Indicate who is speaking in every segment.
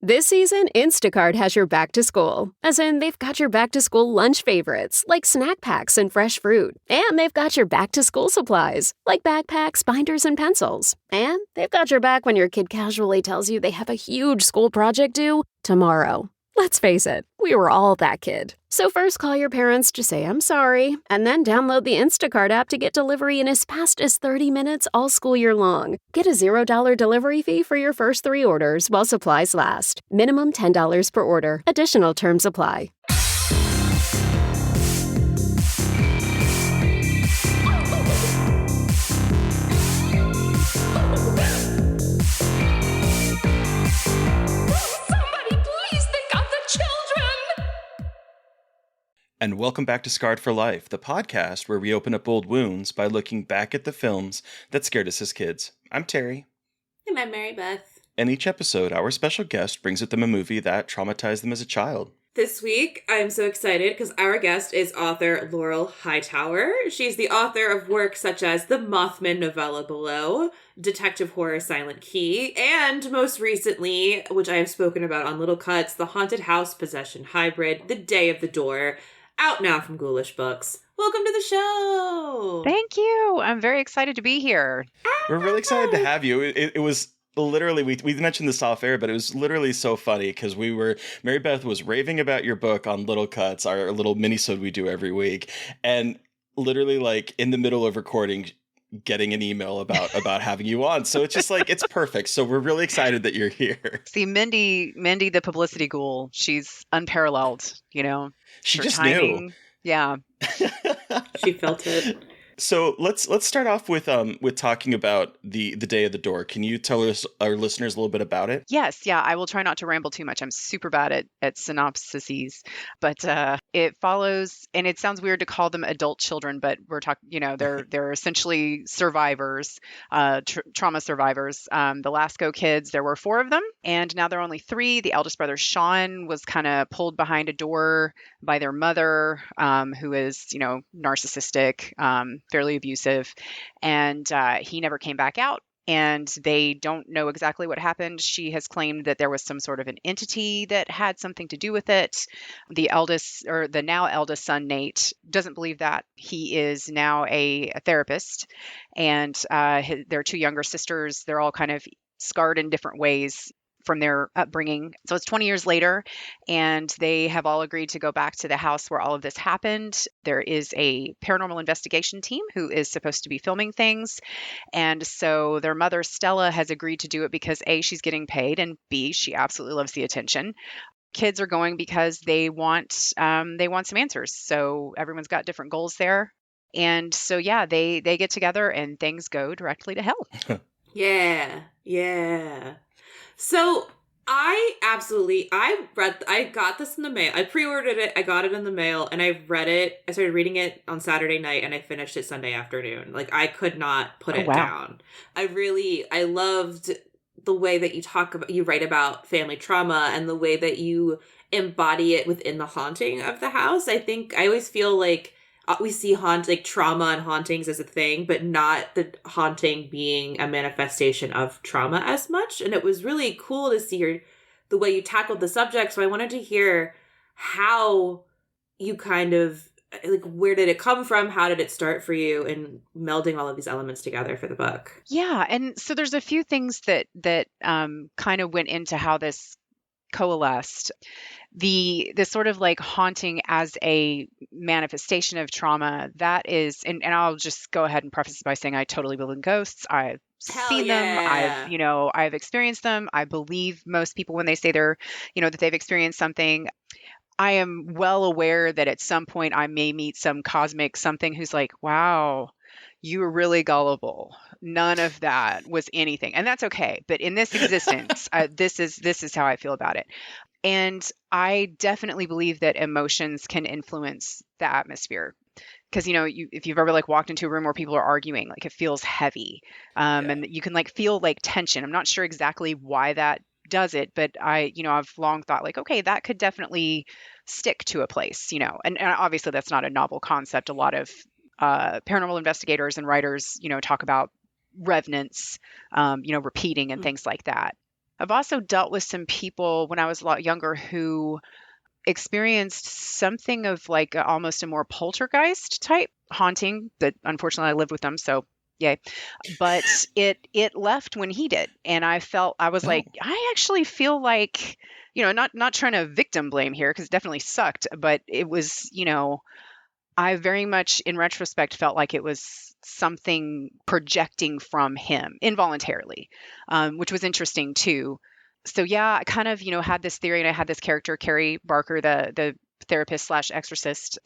Speaker 1: This season, Instacart has your back to school. As in, they've got your back to school lunch favorites, like snack packs and fresh fruit. And they've got your back to school supplies, like backpacks, binders, and pencils. And they've got your back when your kid casually tells you they have a huge school project due tomorrow. Let's face it, we were all that kid. So first call your parents to say I'm sorry, and then download the Instacart app to get delivery in as fast as 30 minutes all school year long. Get a $0 delivery fee for your first 3 orders while supplies last. Minimum $10 per order. Additional terms apply.
Speaker 2: And welcome back to Scarred for Life, the podcast where we open up old wounds by looking back at the films that scared us as kids. I'm Terry.
Speaker 3: And I'm Mary Beth.
Speaker 2: And each episode, our special guest brings with them a movie that traumatized them as a child.
Speaker 3: This week, I'm so excited because our guest is author Laurel Hightower. She's the author of works such as The Mothman novella Below, detective horror Silent Key, and most recently, which I have spoken about on Little Cuts, The Haunted House Possession Hybrid, The Day of the Door, out now from Ghoulish Books. Welcome to the show!
Speaker 4: Thank you. I'm very excited to be here.
Speaker 2: We're really excited to have you. It was literally, we mentioned this off air, but it was literally so funny because Mary Beth was raving about your book on Little Cuts, our little mini-sode we do every week, and literally like in the middle of recording, getting an email about having you on. So it's just like, it's perfect. So we're really excited that you're here.
Speaker 4: See, Mindy, the publicity ghoul, she's unparalleled, you know.
Speaker 2: She
Speaker 4: Her
Speaker 2: just
Speaker 4: timing,
Speaker 2: knew.
Speaker 4: Yeah.
Speaker 3: She felt it.
Speaker 2: So let's start off with talking about the Day of the Door. Can you tell us, our listeners, a little bit about it?
Speaker 4: Yes, yeah. I will try not to ramble too much. I'm super bad at synopsises, but it follows, and it sounds weird to call them adult children, but we're talking, you know, they're essentially survivors, trauma survivors. The Lasco kids, there were 4 of them, and now there are only 3. The eldest brother, Sean, was kind of pulled behind a door by their mother, who is, you know, narcissistic, fairly abusive, and he never came back out. And they don't know exactly what happened. She has claimed that there was some sort of an entity that had something to do with it. The now eldest son, Nate, doesn't believe that. He is now a therapist, and their 2 younger sisters, they're all kind of scarred in different ways from their upbringing. So it's 20 years later, and they have all agreed to go back to the house where all of this happened. There is a paranormal investigation team who is supposed to be filming things. And so their mother, Stella, has agreed to do it because A, she's getting paid, and B, she absolutely loves the attention. Kids are going because they want some answers. So everyone's got different goals there. And so, yeah, they get together and things go directly to hell.
Speaker 3: Yeah. So I got this in the mail. I pre-ordered it. I got it in the mail, and I read it. I started reading it on Saturday night, and I finished it Sunday afternoon. Like, I could not put it down. I loved the way that you write about family trauma and the way that you embody it within the haunting of the house. I always feel like we see trauma and hauntings as a thing, but not the haunting being a manifestation of trauma as much. And it was really cool to see the way you tackled the subject. So I wanted to hear how you kind of, like, where did it come from? How did it start for you in melding all of these elements together for the book?
Speaker 4: Yeah. And so there's a few things that kind of went into how this coalesced. The sort of like haunting as a manifestation of trauma, that is, and I'll just go ahead and preface this by saying I totally believe in ghosts. I've seen them. I've experienced them. I believe most people when they say that they've experienced something. I am well aware that at some point I may meet some cosmic something who's like, wow, you were really gullible. None of that was anything. And that's okay. But in this existence, this is how I feel about it. And I definitely believe that emotions can influence the atmosphere. Because, if you've ever walked into a room where people are arguing, it feels heavy. And you can feel tension. I'm not sure exactly why that does it, but I've long thought okay, that could definitely stick to a place, and obviously that's not a novel concept. A lot of paranormal investigators and writers, talk about revenants, repeating and things like that. I've also dealt with some people when I was a lot younger who experienced something of like almost a more poltergeist type haunting that unfortunately I lived with them. So yay. But it left when he did. And I was like,
Speaker 2: Oh.
Speaker 4: I actually feel like, not trying to victim blame here because it definitely sucked, but it was, I very much in retrospect felt like it was something projecting from him involuntarily, which was interesting too. So yeah, I kind of, had this theory, and I had this character, Carrie Barker, the therapist slash exorcist,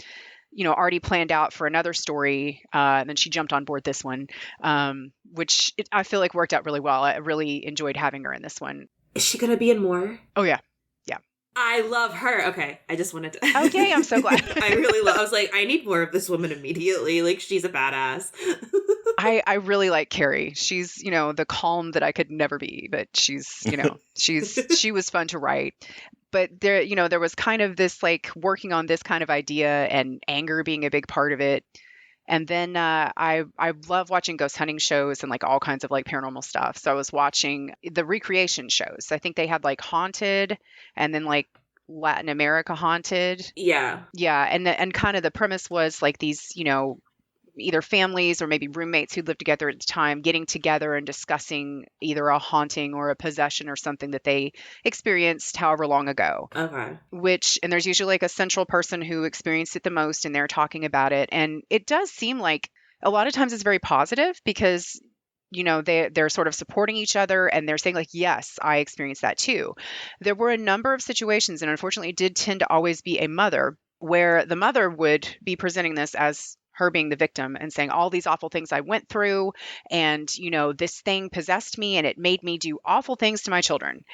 Speaker 4: already planned out for another story. And then she jumped on board this one, which I feel like worked out really well. I really enjoyed having her in this one.
Speaker 3: Is she gonna be in more?
Speaker 4: Oh yeah.
Speaker 3: I love her. Okay, I just wanted to.
Speaker 4: Okay, I'm so glad.
Speaker 3: I was like, I need more of this woman immediately. Like, she's a badass.
Speaker 4: I really like Carrie. She's, the calm that I could never be, but she's, she was fun to write. But there was kind of this like working on this kind of idea and anger being a big part of it. And then I love watching ghost hunting shows and like all kinds of like paranormal stuff. So I was watching the recreation shows. I think they had like Haunted and then like Latin America Haunted.
Speaker 3: Yeah.
Speaker 4: Yeah. And kind of the premise was like these, either families or maybe roommates who lived together at the time getting together and discussing either a haunting or a possession or something that they experienced however long ago.
Speaker 3: Okay.
Speaker 4: And there's usually like a central person who experienced it the most and they're talking about it. And it does seem like a lot of times it's very positive because, they're sort of supporting each other and they're saying like, yes, I experienced that too. There were a number of situations, and unfortunately it did tend to always be a mother, where the mother would be presenting this as her being the victim and saying all these awful things I went through. And, this thing possessed me and it made me do awful things to my children.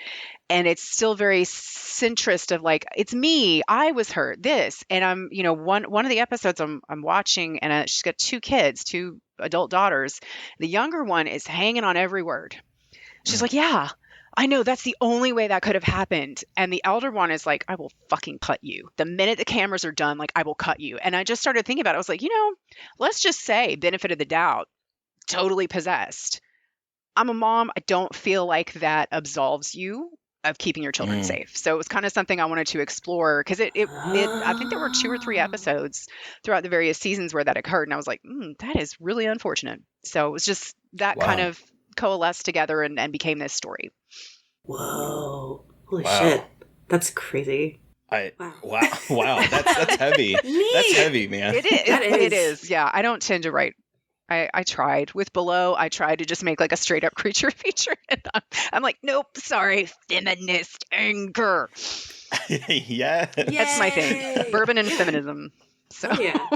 Speaker 4: And it's still very centrist of like, it's me, I was hurt, this. And I'm, one of the episodes I'm watching, and she's got two kids, two adult daughters. The younger one is hanging on every word. She's like, yeah, I know that's the only way that could have happened. And the elder one is like, I will fucking cut you. The minute the cameras are done, like, I will cut you. And I just started thinking about it. I was like, let's just say benefit of the doubt, totally possessed. I'm a mom. I don't feel like that absolves you of keeping your children safe. So it was kind of something I wanted to explore because I think there were 2 or 3 episodes throughout the various seasons where that occurred. And I was like, that is really unfortunate. So it was just that kind of coalesced together and became this story.
Speaker 3: Whoa. Holy shit. That's crazy.
Speaker 2: Wow. That's heavy. That's heavy, man.
Speaker 4: It is. It is. Yeah. I don't tend to write. I tried with Below. I tried to just make like a straight up creature feature. And I'm like, nope, sorry. Feminist anger.
Speaker 2: Yeah.
Speaker 4: That's my thing. Bourbon and feminism. So.
Speaker 3: Oh, yeah.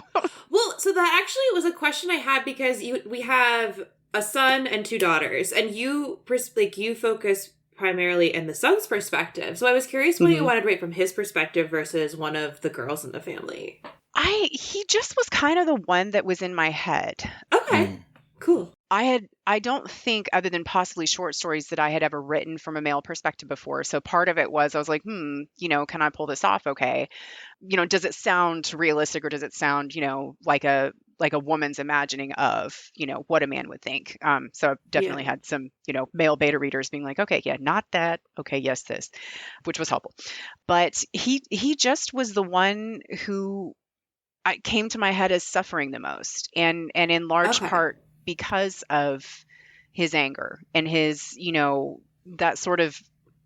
Speaker 3: Well, so that actually was a question I had because we have a son and 2 daughters, and you focus primarily in the son's perspective. So I was curious why you wanted to write from his perspective versus one of the girls in the family.
Speaker 4: He just was kind of the one that was in my head.
Speaker 3: Okay. Cool.
Speaker 4: I don't think, other than possibly short stories, that I had ever written from a male perspective before. So part of it was I was like, can I pull this off? Okay. Does it sound realistic, or does it sound, like a woman's imagining of, what a man would think? So I've definitely had some, male beta readers being like, okay, yeah, not that. Okay, yes, this, which was helpful. But he just was the one who I came to my head as suffering the most, and in large part because of his anger and his, that sort of,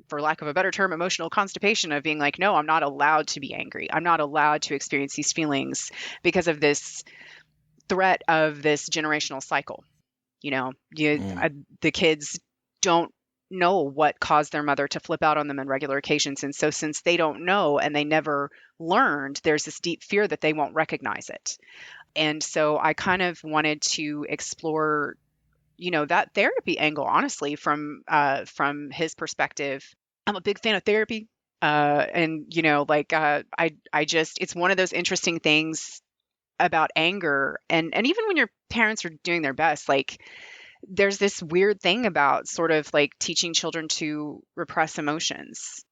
Speaker 4: for lack of a better term, emotional constipation of being like, no, I'm not allowed to be angry. I'm not allowed to experience these feelings because of this threat of this generational cycle. The kids don't know what caused their mother to flip out on them on regular occasions. And so since they don't know and they never learned, there's this deep fear that they won't recognize it. And so I kind of wanted to explore, that therapy angle, honestly, from his perspective. I'm a big fan of therapy. I just, it's one of those interesting things about anger. And even when your parents are doing their best, like, there's this weird thing about sort of like teaching children to repress emotions.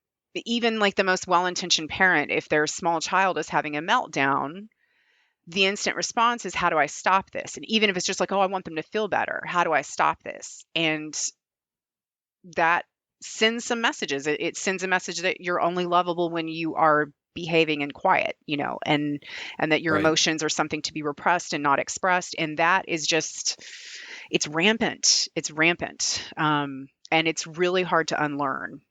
Speaker 4: Even like the most well-intentioned parent, if their small child is having a meltdown, the instant response is, how do I stop this? And even if it's just like, oh, I want them to feel better, how do I stop this? And that sends some messages. It sends a message that you're only lovable when you are behaving in quiet, and that your
Speaker 2: Right.
Speaker 4: emotions are something to be repressed and not expressed. And that is just, it's rampant. It's rampant. And it's really hard to unlearn.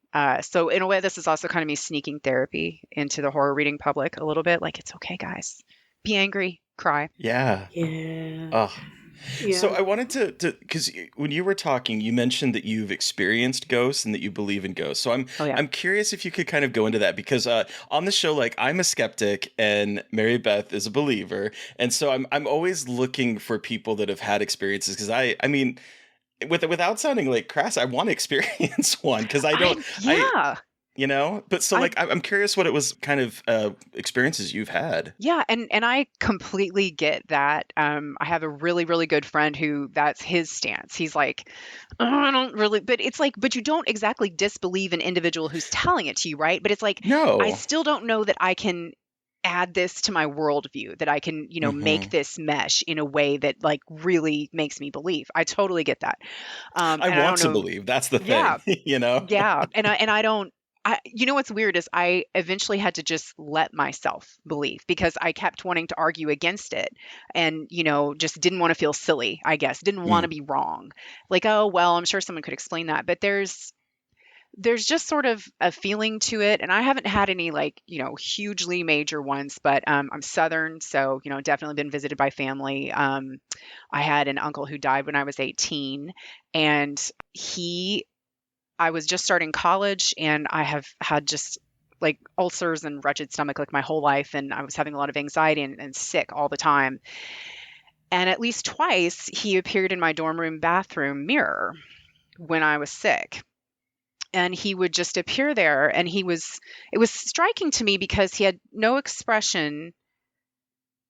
Speaker 4: So in a way, this is also kind of me sneaking therapy into the horror reading public a little bit. Like, it's okay, guys. Be angry, cry.
Speaker 2: Yeah.
Speaker 3: Yeah.
Speaker 2: Oh.
Speaker 3: Yeah.
Speaker 2: So I wanted to because when you were talking, you mentioned that you've experienced ghosts and that you believe in ghosts. So I'm curious if you could kind of go into that, because on the show, like, I'm a skeptic and Mary Beth is a believer, and so I'm always looking for people that have had experiences, because I mean, without sounding like crass, I want to experience one, because I don't. But so, like, I'm curious what it was kind of experiences you've had.
Speaker 4: Yeah, and I completely get that. I have a really, really good friend who that's his stance. He's like, "Oh, I don't really," but it's like, but you don't exactly disbelieve an individual who's telling it to you, right? But it's like, I
Speaker 2: No.
Speaker 4: still don't know that I can add this to my worldview, that I can, make this mesh in a way that like really makes me believe. I totally get that.
Speaker 2: I
Speaker 4: And I
Speaker 2: want
Speaker 4: don't
Speaker 2: to
Speaker 4: know.
Speaker 2: believe. That's the
Speaker 4: Yeah,
Speaker 2: thing, you know?
Speaker 4: yeah, and I don't. What's weird is I eventually had to just let myself believe, because I kept wanting to argue against it, and just didn't want to feel silly, I guess, didn't want to
Speaker 2: Mm.
Speaker 4: be wrong. Like, oh well, I'm sure someone could explain that, but there's just sort of a feeling to it, and I haven't had any like hugely major ones, but I'm Southern, so definitely been visited by family. I had an uncle who died when I was 18, and I was just starting college, and I have had just like ulcers and wretched stomach like my whole life. And I was having a lot of anxiety and sick all the time. And at least twice he appeared in my dorm room bathroom mirror when I was sick. And he would just appear there. And it was striking to me because he had no expression,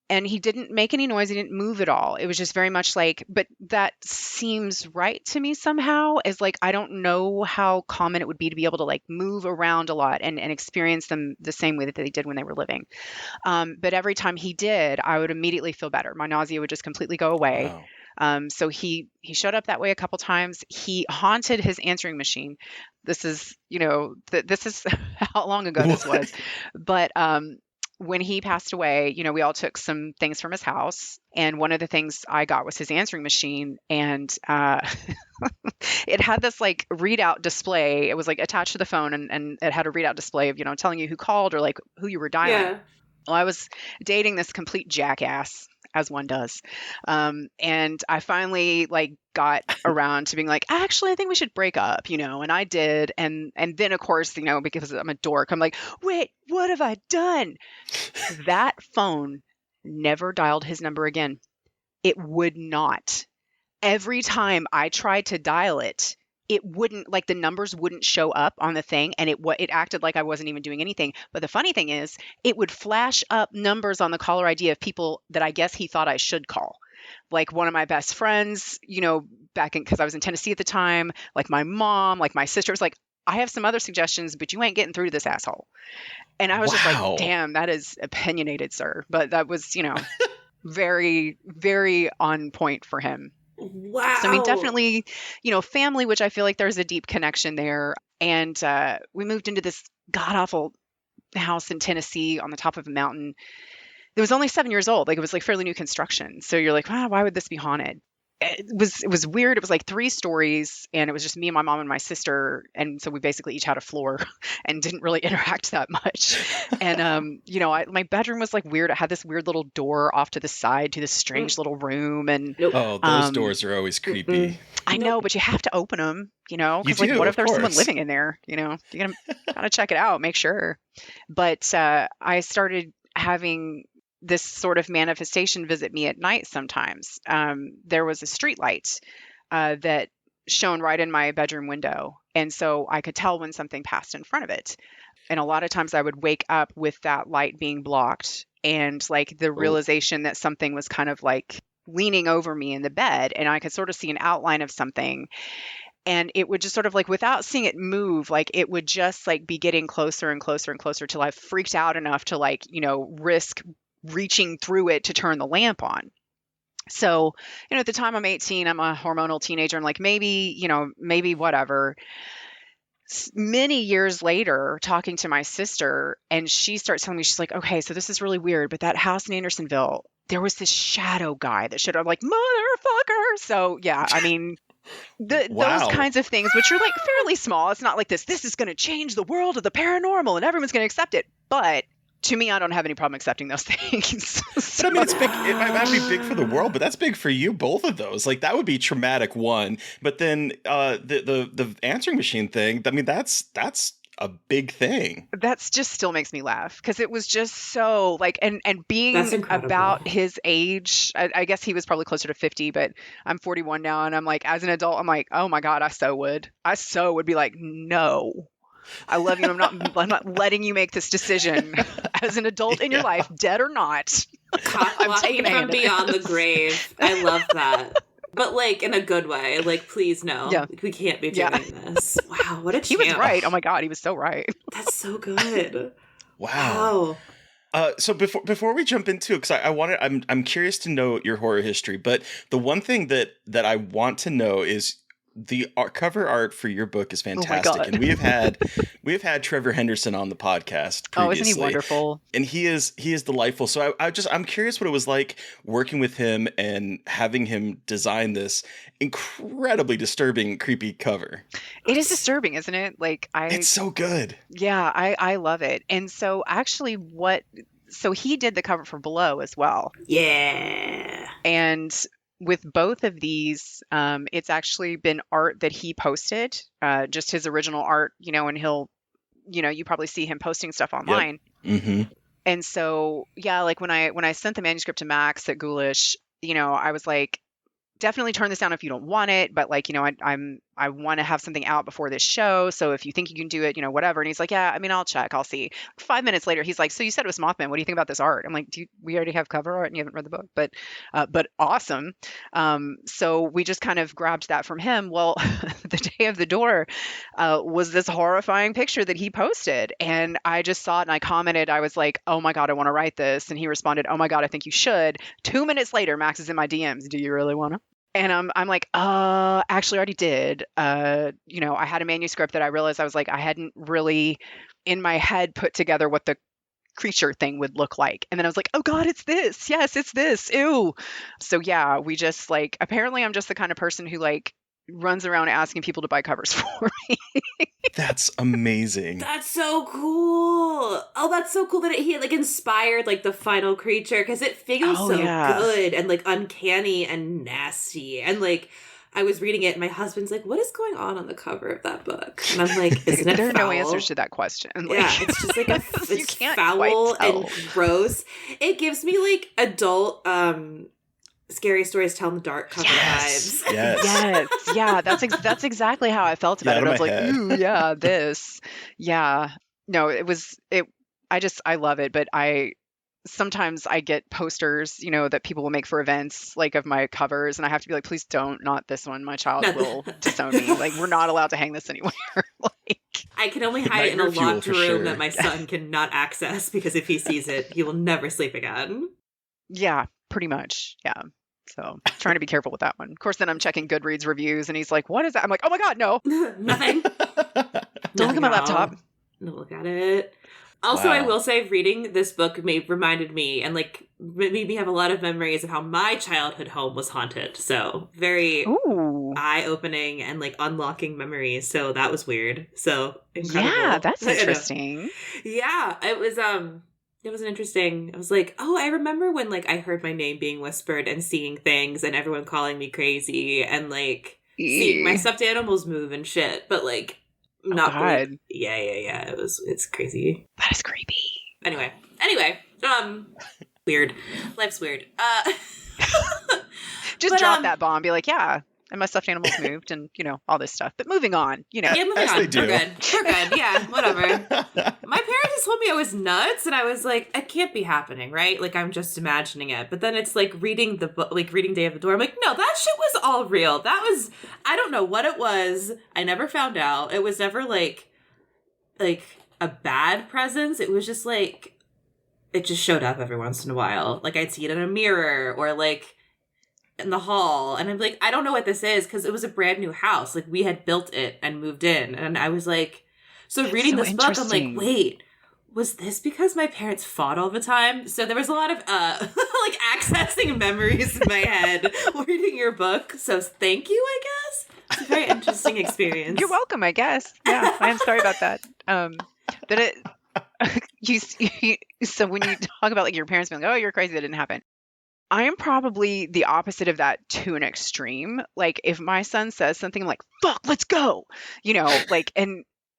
Speaker 4: and he didn't make any noise. He didn't move at all. It was just very much like, but that seems right to me somehow, as like, I don't know how common it would be to be able to like move around a lot and experience them the same way that they did when they were living. But every time he did, I would immediately feel better. My nausea would just completely go away.
Speaker 2: Wow.
Speaker 4: So he showed up that way a couple times. He haunted his answering machine. This is, this is how long ago this was. But when he passed away, we all took some things from his house. And one of the things I got was his answering machine. And it had this like readout display. It was like attached to the phone, and it had a readout display of, telling you who called or like who you were dialing.
Speaker 3: Yeah.
Speaker 4: Well, I was dating this complete jackass, as one does. And I finally like got around to being like, actually, I think we should break up, and I did. And then of course, because I'm a dork, I'm like, wait, what have I done? That phone never dialed his number again. It would not. Every time I tried to dial it, it wouldn't, like the numbers wouldn't show up on the thing, and it acted like I wasn't even doing anything. But the funny thing is, it would flash up numbers on the caller ID of people that I guess he thought I should call. Like one of my best friends, back in, because I was in Tennessee at the time, like my mom, like my sister was like, I have some other suggestions, but you ain't getting through to this asshole. And I was just
Speaker 2: Wow.
Speaker 4: like, damn, that is opinionated, sir. But that was, very, very on point for him.
Speaker 3: Wow.
Speaker 4: So I mean, definitely, family, which I feel like there's a deep connection there. And we moved into this god awful house in Tennessee on the top of a mountain. It was only 7 years old. Like it was like fairly new construction. So you're like, wow, why would this be haunted? It was weird. It was like 3 stories, and it was just me and my mom and my sister. And so we basically each had a floor and didn't really interact that much. And, my bedroom was like weird. It had this weird little door off to the side to this strange little room. And
Speaker 3: Nope.
Speaker 2: Oh, those doors are always creepy.
Speaker 4: I know, but you have to open them, because like,
Speaker 2: do,
Speaker 4: what
Speaker 2: of
Speaker 4: if there's someone
Speaker 2: course.
Speaker 4: living in there? You gotta check it out, make sure. But I started having this sort of manifestation visit me at night sometimes. There was a street light that shone right in my bedroom window. And so I could tell when something passed in front of it. And a lot of times I would wake up with that light being blocked, and like the realization that something was kind of like leaning over me in the bed, and I could sort of see an outline of something. And it would just sort of like, without seeing it move, like it would just like be getting closer and closer and closer till I freaked out enough to like, risk reaching through it to turn the lamp on. So, at the time I'm 18, I'm a hormonal teenager. I'm like, maybe whatever. many years later, talking to my sister, and she starts telling me, she's like, okay, so this is really weird, but that house in Andersonville, there was this shadow guy that showed up. I'm like, motherfucker. So yeah, I mean, those
Speaker 2: Wow.
Speaker 4: kinds of things, which are like fairly small. It's not like this is going to change the world of the paranormal and everyone's going to accept it. But to me, I don't have any problem accepting those things.
Speaker 2: But I mean, it's big. It might not be big for the world, but that's big for you. Both of those, like that would be traumatic. One, but then the answering machine thing. I mean, that's a big thing.
Speaker 4: That's just still makes me laugh because it was just so like, and being
Speaker 3: That's incredible.
Speaker 4: about his age, I guess he was probably closer to 50, but I'm 41 now, and I'm like, as an adult, I'm like, oh my God, I so would be like, no. I love you. I'm not letting you make this decision as an adult in your life, dead or not. I'm
Speaker 3: Walking
Speaker 4: taking a
Speaker 3: from
Speaker 4: hand in
Speaker 3: beyond the
Speaker 4: this.
Speaker 3: grave. I love that. But like in a good way. Like, please no.
Speaker 4: Yeah.
Speaker 3: Like, we can't be doing this. Wow, what a champ.
Speaker 4: He was right. Oh my God, he was so right.
Speaker 3: That's so good.
Speaker 2: Wow. So before we jump into it, because I'm curious to know your horror history, but the one thing that I want to know is the cover art for your book is fantastic, and we have had Trevor Henderson on the podcast previously.
Speaker 4: Oh, isn't he wonderful?
Speaker 2: And he is delightful. So I'm curious what it was like working with him and having him design this incredibly disturbing, creepy cover.
Speaker 4: It is disturbing, isn't it? Like
Speaker 2: it's so good.
Speaker 4: Yeah, I love it. And so actually, so he did the cover for Below as well.
Speaker 3: Yeah.
Speaker 4: And with both of these, it's actually been art that he posted, just his original art, and he'll, you probably see him posting stuff online.
Speaker 2: Yep. Mm-hmm.
Speaker 4: And so, yeah, like when I sent the manuscript to Max at Ghoulish, I was like, definitely turn this down if you don't want it, but like, I want to have something out before this show. So if you think you can do it, whatever. And he's like, yeah, I mean, I'll check, I'll see. 5 minutes later, he's like, so you said it was Mothman. What do you think about this art? I'm like, we already have cover art and you haven't read the book, but awesome. So we just kind of grabbed that from him. Well, the day of the door was this horrifying picture that he posted. And I just saw it and I commented, I was like, oh my God, I want to write this. And he responded, oh my God, I think you should. 2 minutes later, Max is in my DMs. Do you really want to? And I'm like, actually I already did. I had a manuscript that I realized I was like, I hadn't really in my head put together what the creature thing would look like. And then I was like, oh God, it's this. Yes, it's this. Ew. So yeah, we just like, apparently I'm just the kind of person who like runs around asking people to buy covers for me.
Speaker 2: That's amazing.
Speaker 3: That's so cool. Oh, that's so cool that he like inspired like the final creature, because it feels good and like uncanny and nasty. And like I was reading it and my husband's like, what is going on the cover of that book? And I'm like, isn't it
Speaker 4: There are
Speaker 3: foul?
Speaker 4: no answers to that question. Like,
Speaker 3: yeah, it's just like
Speaker 4: you can't
Speaker 3: foul
Speaker 4: quite tell.
Speaker 3: and gross. It gives me like adult Scary Stories Tell in the Dark cover vibes.
Speaker 2: Yes.
Speaker 4: Yeah, that's exactly how I felt about it. I was like, ooh, yeah, this. Yeah. No, I love it, but sometimes I get posters, that people will make for events, like of my covers, and I have to be like, please don't, not this one. My child will disown me. Like, we're not allowed to hang this anywhere. Like,
Speaker 3: I can only hide it in a locked room that my son cannot access, because if he sees it, he will never sleep again.
Speaker 4: Yeah, pretty much. Yeah. So trying to be careful with that one. Of course, then I'm checking Goodreads reviews and he's like, what is that? I'm like, oh my God, no.
Speaker 3: Nothing.
Speaker 4: Don't look at my laptop.
Speaker 3: Don't look at it. Also, I will say reading this book reminded me and like made me have a lot of memories of how my childhood home was haunted. So very eye-opening and like unlocking memories. So that was weird. So incredible.
Speaker 4: Yeah, that's interesting.
Speaker 3: Yeah, it was an interesting, I was like, oh, I remember when like I heard my name being whispered and seeing things and everyone calling me crazy and like seeing my stuffed animals move and shit, but like not
Speaker 4: God.
Speaker 3: Yeah. It's crazy.
Speaker 4: That is creepy.
Speaker 3: Anyway, weird. Life's weird.
Speaker 4: Just drop that bomb. Be like, yeah. And my stuffed animals moved and, all this stuff. But moving on,
Speaker 3: Yeah, moving
Speaker 2: as
Speaker 3: on.
Speaker 2: They do.
Speaker 3: We're good. Yeah, whatever. My parents just told me I was nuts, and I was like, it can't be happening, right? Like, I'm just imagining it. But then it's like reading the book, like reading Day of the Door. I'm like, no, that shit was all real. That was, I don't know what it was. I never found out. It was never like a bad presence. It was just like, it just showed up every once in a while. Like, I'd see it in a mirror, or like, in the hall, and I'm like, I don't know what this is, because it was a brand new house. Like, we had built it and moved in, and I was like, so
Speaker 4: That's
Speaker 3: reading
Speaker 4: so
Speaker 3: this book, I'm like,
Speaker 4: interesting.
Speaker 3: wait, was this because my parents fought all the time? So there was a lot of like accessing memories in my head reading your book. So thank you, I guess. It's a very interesting experience.
Speaker 4: You're welcome, I guess. Yeah, I am sorry about that. But it, so when you talk about like your parents being like, "Oh, you're crazy," that didn't happen. I am probably the opposite of that to an extreme. Like if my son says something, I'm like, "Fuck, let's go," like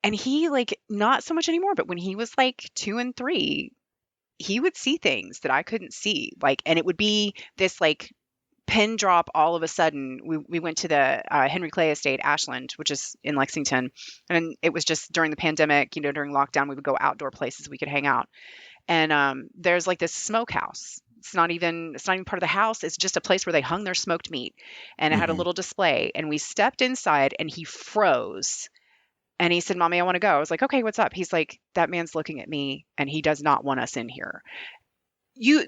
Speaker 4: and he like not so much anymore, but when he was like 2 and 3, he would see things that I couldn't see, like, and it would be this like pin drop all of a sudden. We went to the Henry Clay Estate, Ashland, which is in Lexington, and it was just during the pandemic. During lockdown, we would go outdoor places we could hang out, and there's like this smokehouse. It's not even part of the house. It's just a place where they hung their smoked meat, and it had a little display. And we stepped inside, and he froze. And he said, "Mommy, I want to go." I was like, "Okay, what's up?" He's like, "That man's looking at me, and he does not want us in here."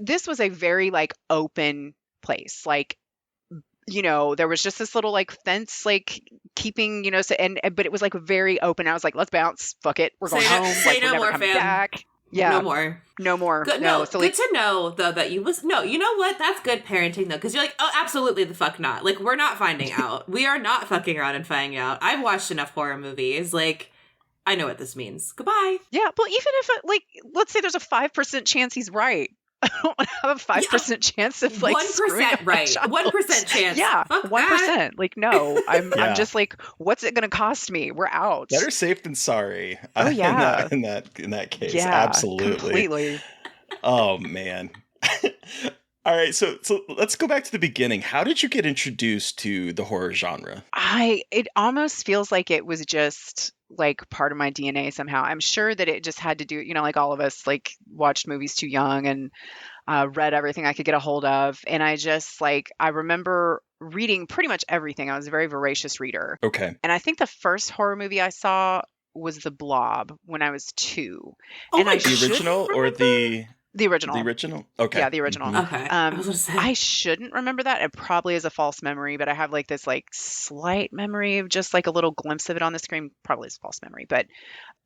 Speaker 4: This was a very like open place. Like, there was just this little like fence, like keeping, but it was like very open. I was like, "Let's bounce. Fuck it. We're going home. Like, we're never coming back." Yeah.
Speaker 3: No more.
Speaker 4: No more.
Speaker 3: Good,
Speaker 4: no.
Speaker 3: So, good to know, though, that you listen. No, you know what? That's good parenting, though, because you're like, oh, absolutely the fuck not. Like, we're not finding out. We are not fucking around and finding out. I've watched enough horror movies. Like, I know what this means. Goodbye.
Speaker 4: Yeah, but even if, like, let's say there's a 5% chance he's right. I don't have a 5% chance of like
Speaker 3: 1% right. 1% chance.
Speaker 4: Yeah,
Speaker 3: fuck
Speaker 4: 1%.
Speaker 3: That.
Speaker 4: Like, no, I'm just like, what's it going to cost me? We're out.
Speaker 2: Better safe than sorry.
Speaker 4: Oh yeah,
Speaker 2: in that case,
Speaker 4: yeah,
Speaker 2: absolutely,
Speaker 4: completely.
Speaker 2: Oh man. All right, so let's go back to the beginning. How did you get introduced to the horror genre?
Speaker 4: It almost feels like it was just like part of my DNA somehow. I'm sure that it just had to do, like all of us, like watched movies too young and read everything I could get a hold of. And I remember reading pretty much everything. I was a very voracious reader.
Speaker 2: Okay.
Speaker 4: And I think the first horror movie I saw was The Blob when I was 2.
Speaker 3: Oh,
Speaker 4: and
Speaker 2: the original or the...
Speaker 4: The original.
Speaker 2: The original? Okay.
Speaker 4: Yeah, the original.
Speaker 2: Mm-hmm.
Speaker 3: Okay.
Speaker 4: I shouldn't remember that. It probably is a false memory, but I have like this like slight memory of just like a little glimpse of it on the screen. Probably is a false memory, but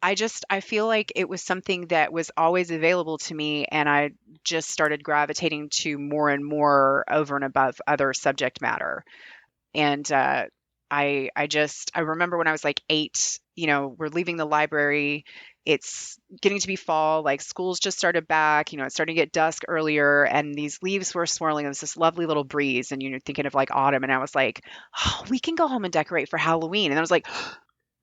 Speaker 4: I feel like it was something that was always available to me, and I just started gravitating to more and more over and above other subject matter. And I remember when I was like 8, we're leaving the library. It's getting to be fall, like school's just started back, it's starting to get dusk earlier, and these leaves were swirling. It was this lovely little breeze, and you're thinking of like autumn. And I was like, oh, we can go home and decorate for Halloween. And I was like,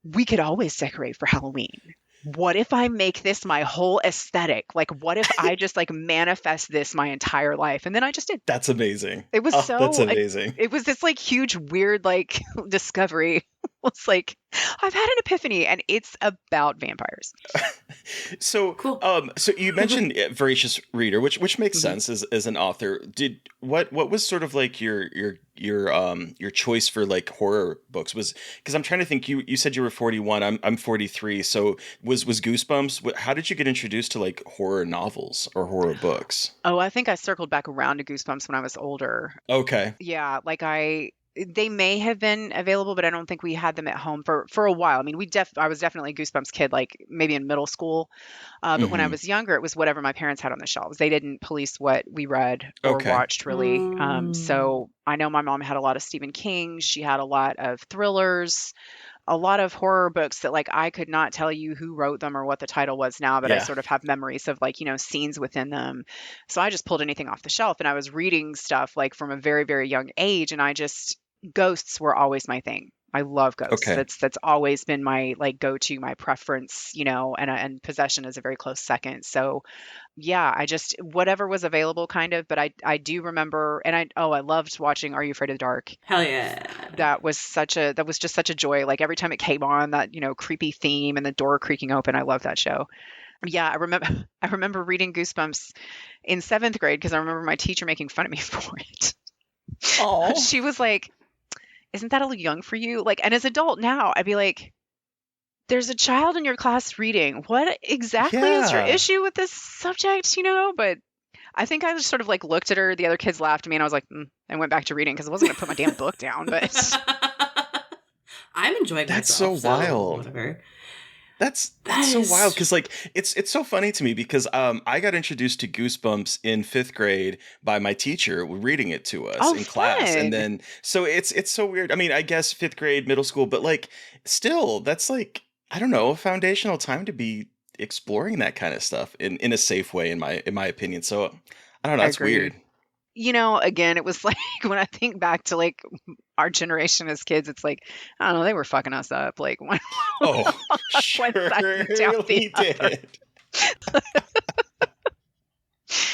Speaker 4: we could always decorate for Halloween. What if I make this my whole aesthetic? Like, what if I just like manifest this my entire life? And then I just did.
Speaker 2: That's amazing.
Speaker 4: It was
Speaker 2: that's amazing.
Speaker 4: It was this like huge, weird, like discovery. It's like, I've had an epiphany, and it's about vampires.
Speaker 2: So
Speaker 3: cool.
Speaker 2: So you mentioned voracious reader, which makes sense as an author. What was sort of like your choice for like horror books? Was, because I'm trying to think, you said you were 41, I'm 43, so was Goosebumps, how did you get introduced to like horror novels or horror books?
Speaker 4: Oh, I think I circled back around to Goosebumps when I was older.
Speaker 2: Okay.
Speaker 4: Yeah, like they may have been available, but I don't think we had them at home for a while. I mean, I was definitely a Goosebumps kid, like maybe in middle school. But when I was younger, it was whatever my parents had on the shelves. They didn't police what we read or watched, really. So I know my mom had a lot of Stephen King. She had a lot of thrillers, a lot of horror books that like I could not tell you who wrote them or what the title was now, but I sort of have memories of like, scenes within them. So I just pulled anything off the shelf, and I was reading stuff like from a very, very young age. And ghosts were always my thing. I love ghosts.
Speaker 2: Okay.
Speaker 4: That's always been my like go-to, my preference, and possession is a very close second. So yeah, I just, whatever was available kind of, but I do remember, and I loved watching Are You Afraid of the Dark?
Speaker 3: Hell yeah.
Speaker 4: That was just such a joy. Like every time it came on, that, creepy theme and the door creaking open, I love that show. Yeah, I remember reading Goosebumps in 7th grade because I remember my teacher making fun of me for it.
Speaker 2: Oh.
Speaker 4: She was like, isn't that a little young for you? Like, and as an adult now, I'd be like, there's a child in your class reading. What exactly is your issue with this subject? But I think I just sort of like looked at her. The other kids laughed at me, and I was like, and went back to reading because I wasn't going to put my damn book down. But
Speaker 3: I'm enjoying
Speaker 2: That's
Speaker 3: myself.
Speaker 2: so wild.
Speaker 3: Whatever.
Speaker 2: That's so wild because like it's so funny to me because I got introduced to Goosebumps in 5th grade by my teacher reading it to us in class, and then so it's so weird. I mean, I guess 5th grade, middle school, but like still, that's like, I don't know, a foundational time to be exploring that kind of stuff in a safe way, in my opinion. So I don't know, that's weird.
Speaker 4: You know, again, it was like when I think back to like our generation as kids, it's like, I don't know, they were fucking us up. Like, one
Speaker 2: surely did.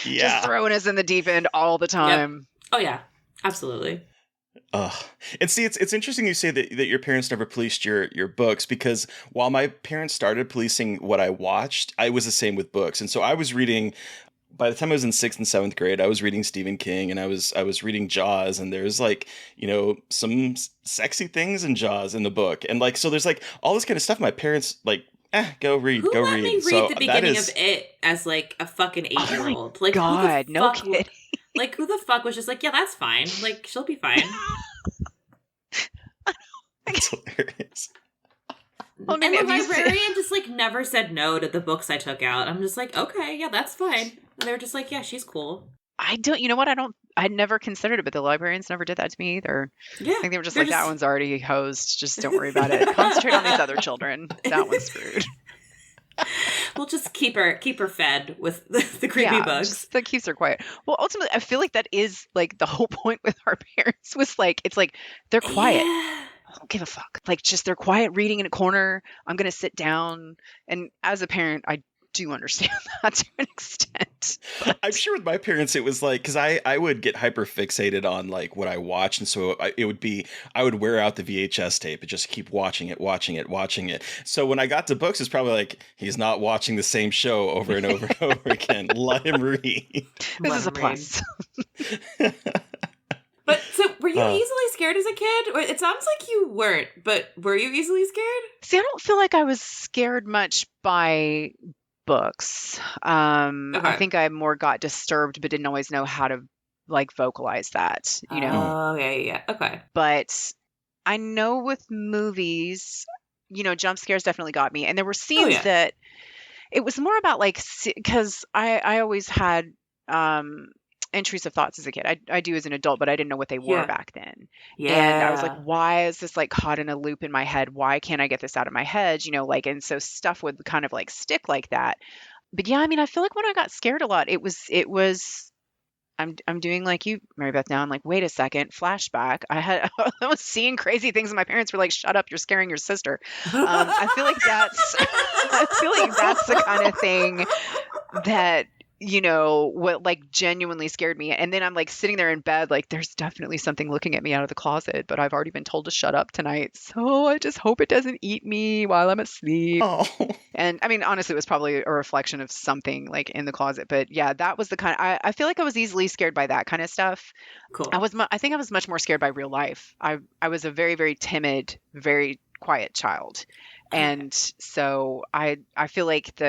Speaker 2: Yeah.
Speaker 4: Just throwing us in the deep end all the time.
Speaker 3: Yep. Oh, yeah. Absolutely.
Speaker 2: And see, it's interesting you say that your parents never policed your books, because while my parents started policing what I watched, I was the same with books. And so I was reading, by the time I was in 6th and 7th grade, I was reading Stephen King, and I was reading Jaws, and there's like, you know, some sexy things in Jaws in the book. And like, so there's like all this kind of stuff. My parents like, go read.
Speaker 3: Who let me read
Speaker 2: so
Speaker 3: the beginning of it as like a fucking 8-year-old? Like,
Speaker 4: God, no kidding.
Speaker 3: Like, who the fuck was just like, yeah, that's fine. Like, she'll be fine.
Speaker 2: That's hilarious.
Speaker 4: Well,
Speaker 3: and the librarian just like never said no to the books I took out. I'm just like, okay, yeah, that's fine. And they're just like, yeah, she's cool.
Speaker 4: You know what? I never considered it, but the librarians never did that to me either.
Speaker 3: Yeah.
Speaker 4: I think they were just like, that one's already hosed. Just don't worry about it. Concentrate on these other children. That one's screwed.
Speaker 3: We'll just keep her fed with the creepy books.
Speaker 4: That keeps her quiet. Well, ultimately, I feel like that is like the whole point with our parents was like, it's like, they're quiet.
Speaker 3: Yeah.
Speaker 4: I don't give a fuck. Like, just they're quiet reading in a corner. I'm going to sit down. And as a parent, I do understand that to an extent. But
Speaker 2: I'm sure with my parents, it was like, because I would get hyper fixated on like what I watched. And so it would be, I would wear out the VHS tape and just keep watching it. So when I got to books, it's probably like, he's not watching the same show over and over and over again. Let him read.
Speaker 4: This is a plus.
Speaker 3: But so were you easily scared as a kid? It sounds like you weren't, but were you easily scared?
Speaker 4: See, I don't feel like I was scared much by books. I think I more got disturbed, but didn't always know how to like vocalize that, you know?
Speaker 3: Oh, yeah. Okay.
Speaker 4: But I know with movies, you know, jump scares definitely got me. And there were scenes that it was more about like, because I always had intrusive thoughts as a kid. I do as an adult, but I didn't know what they were back then.
Speaker 3: Yeah.
Speaker 4: And I was like, why is this like caught in a loop in my head? Why can't I get this out of my head? You know, like, and so stuff would kind of like stick like that. But yeah, I mean, I feel like when I got scared a lot, it was I'm doing like you, Mary Beth, now. I'm like, wait a second, flashback. I was seeing crazy things, and my parents were like, "Shut up, you're scaring your sister." I feel like that's the kind of thing that, you know, what like genuinely scared me. And then I'm like sitting there in bed, like there's definitely something looking at me out of the closet, but I've already been told to shut up tonight. So I just hope it doesn't eat me while I'm asleep.
Speaker 2: Oh.
Speaker 4: And I mean, honestly, it was probably a reflection of something like in the closet. But yeah, that was the kind I feel like I was easily scared by that kind of stuff.
Speaker 3: Cool.
Speaker 4: I think I was much more scared by real life. I was a very, very timid, very quiet child. And so I feel like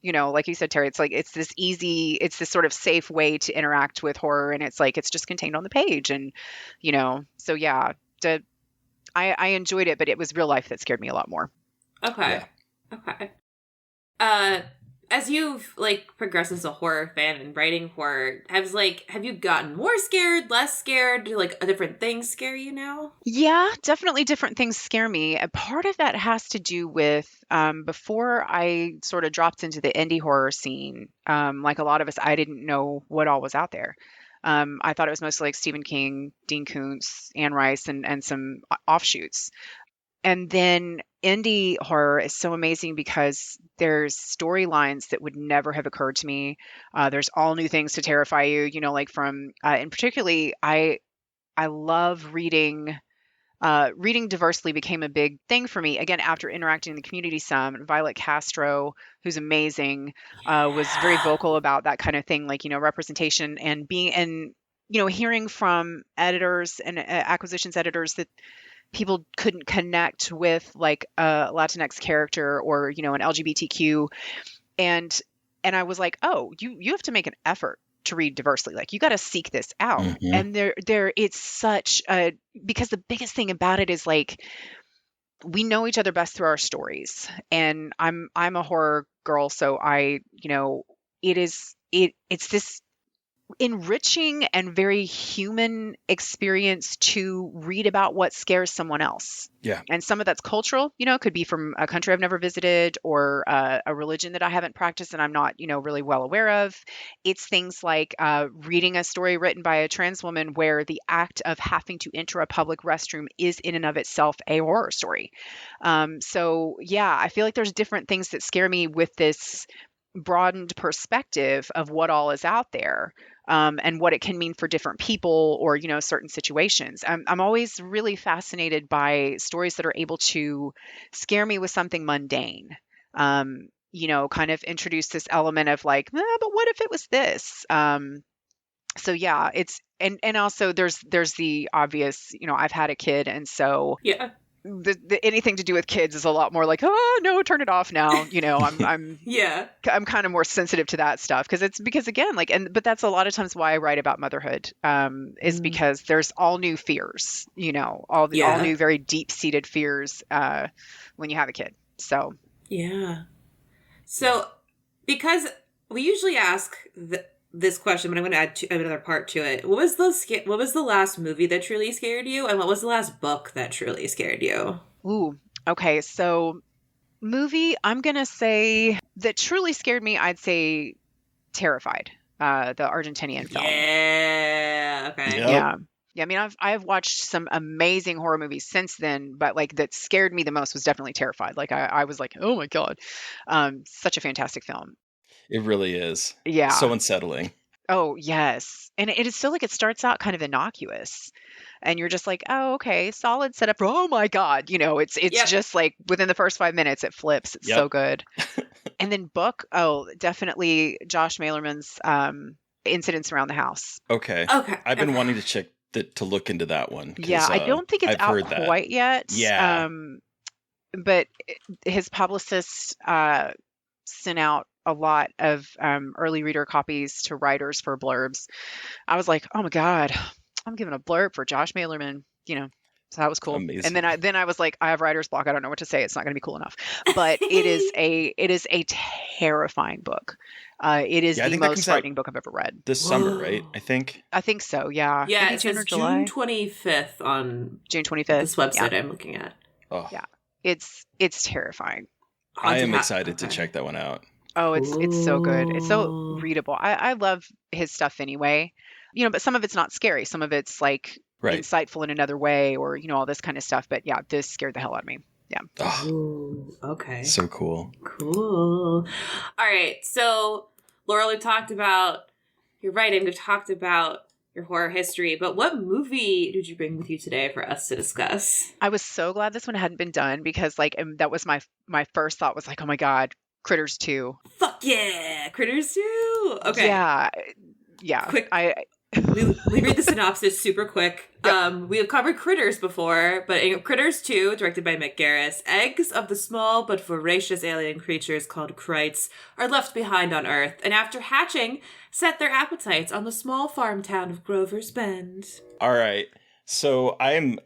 Speaker 4: you know, like you said, Terry, it's like, it's this sort of safe way to interact with horror. And it's like, it's just contained on the page. And, you know, so yeah, I enjoyed it, but it was real life that scared me a lot more.
Speaker 3: Okay. Yeah. Okay. As you've like progressed as a horror fan and writing horror, have you gotten more scared, less scared? Do like different things scare you now?
Speaker 4: Yeah, definitely different things scare me. A part of that has to do with before I sort of dropped into the indie horror scene, like a lot of us, I didn't know what all was out there. I thought it was mostly like Stephen King, Dean Koontz, Anne Rice, and some offshoots. And then indie horror is so amazing because there's storylines that would never have occurred to me. There's all new things to terrify you, you know, like from, and particularly I love reading. Reading diversely became a big thing for me. Again, after interacting in the community some, Violet Castro, who's amazing, was very vocal about that kind of thing, like, you know, representation and you know, hearing from editors and acquisitions editors that people couldn't connect with like a Latinx character or, you know, an LGBTQ. And And I was like, oh, you have to make an effort to read diversely. Like, you got to seek this out.
Speaker 2: Mhm.
Speaker 4: And it's such a, because the biggest thing about it is like, we know each other best through our stories. And I'm a horror girl. So it's this enriching and very human experience to read about what scares someone else.
Speaker 2: Yeah.
Speaker 4: And some of that's cultural, could be from a country I've never visited, or a religion that I haven't practiced and I'm not, really well aware of. It's things like reading a story written by a trans woman where the act of having to enter a public restroom is in and of itself a horror story. So yeah, I feel like there's different things that scare me with this broadened perspective of what all is out there. And what it can mean for different people or, certain situations. I'm always really fascinated by stories that are able to scare me with something mundane, kind of introduce this element of like, but what if it was this? So yeah, and also there's the obvious, I've had a kid. And so
Speaker 3: Yeah.
Speaker 4: Anything to do with kids is a lot more like, oh no, turn it off now. I'm
Speaker 3: Yeah.
Speaker 4: I'm kind of more sensitive to that stuff because again, like, but that's a lot of times why I write about motherhood, is because there's all new fears, all new, very deep seated fears, when you have a kid. So,
Speaker 3: Yeah. So, because we usually ask this question, but I'm going to add another part to it. What was the last movie that truly scared you, and what was the last book that truly scared you?
Speaker 4: Ooh, okay. So, movie, I'm going to say that truly scared me. I'd say Terrified, the Argentinian film.
Speaker 3: Yeah. Okay.
Speaker 2: Yep.
Speaker 4: Yeah. Yeah, I mean, I've watched some amazing horror movies since then, but like that scared me the most was definitely Terrified. Like I was like, oh my God, such a fantastic film.
Speaker 2: It really is.
Speaker 4: Yeah.
Speaker 2: So unsettling.
Speaker 4: Oh yes, and it is still like it starts out kind of innocuous, and you're just like, oh okay, solid setup. Oh my God, it's
Speaker 3: Yep.
Speaker 4: just like within the first 5 minutes it flips. It's so good. And then book, oh definitely Josh Malerman's Incidents Around the House.
Speaker 2: Okay. I've been wanting to check to look into that one.
Speaker 4: Yeah, I don't think it's out quite yet.
Speaker 2: Yeah.
Speaker 4: But his publicist sent out a lot of early reader copies to writers for blurbs. I was like, oh my God, I'm giving a blurb for Josh Malerman, so that was cool.
Speaker 2: Amazing.
Speaker 4: And then I was like, I have writer's block. I don't know what to say. It's not going to be cool enough. But it is a terrifying book. It is the most frightening book I've ever read.
Speaker 2: This summer, right? I think
Speaker 4: so. Yeah.
Speaker 3: Yeah.
Speaker 4: Maybe
Speaker 3: It
Speaker 4: June
Speaker 3: says
Speaker 4: or July.
Speaker 3: June 25th on
Speaker 4: June 25th.
Speaker 3: this website
Speaker 4: Yeah.
Speaker 3: I'm looking at.
Speaker 2: Oh.
Speaker 4: Yeah. It's terrifying.
Speaker 2: I am excited to check that one out.
Speaker 4: Oh, it's so good. It's so readable. I love his stuff anyway. But some of it's not scary. Some of it's like insightful in another way, or all this kind of stuff. But yeah, this scared the hell out of me. Yeah.
Speaker 2: Oh,
Speaker 3: Ooh, okay.
Speaker 2: so cool.
Speaker 3: Cool. All right. So, Laurel, we've talked about your writing. We've talked about your horror history. But what movie did you bring with you today for us to discuss?
Speaker 4: I was so glad this one hadn't been done because that was my first thought was like, oh my God, Critters 2.
Speaker 3: Fuck yeah, Critters 2. Okay.
Speaker 4: Yeah.
Speaker 3: Quick. We read the synopsis super quick. Yep. We have covered Critters before, but in Critters 2, directed by Mick Garris, eggs of the small but voracious alien creatures called Krites are left behind on Earth, and after hatching, set their appetites on the small farm town of Grover's Bend.
Speaker 2: All right. So I'm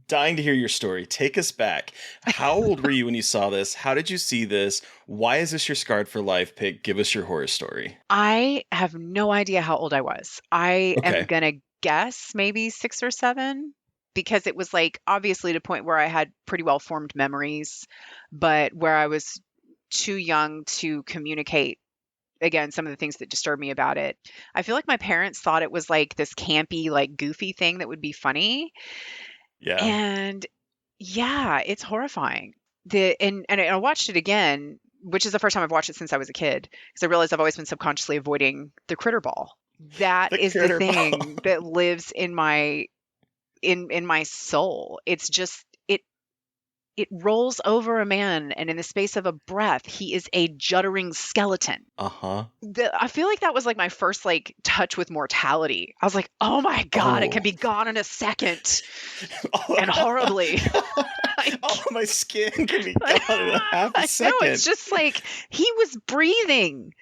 Speaker 2: dying to hear your story. Take us back. How old were you when you saw this? How did you see this? Why is this your Scarred for Life pick? Give us your horror story.
Speaker 4: I have no idea how old I was. I am going to guess maybe 6 or 7, because it was like obviously to a point where I had pretty well formed memories, but where I was too young to communicate, again, some of the things that disturbed me about it. I feel like my parents thought it was like this campy, like goofy thing that would be funny.
Speaker 2: Yeah.
Speaker 4: And yeah, it's horrifying. And I watched it again, which is the first time I've watched it since I was a kid, because I realized I've always been subconsciously avoiding the critter ball. That is the thing that lives in my soul. It's just it rolls over a man, and in the space of a breath, he is a juddering skeleton.
Speaker 2: Uh-huh.
Speaker 4: I feel like that was like my first like touch with mortality. I was like, oh my God, it can be gone in a second. And horribly.
Speaker 2: My skin can be gone in a half a second.
Speaker 4: No, it's just like he was breathing.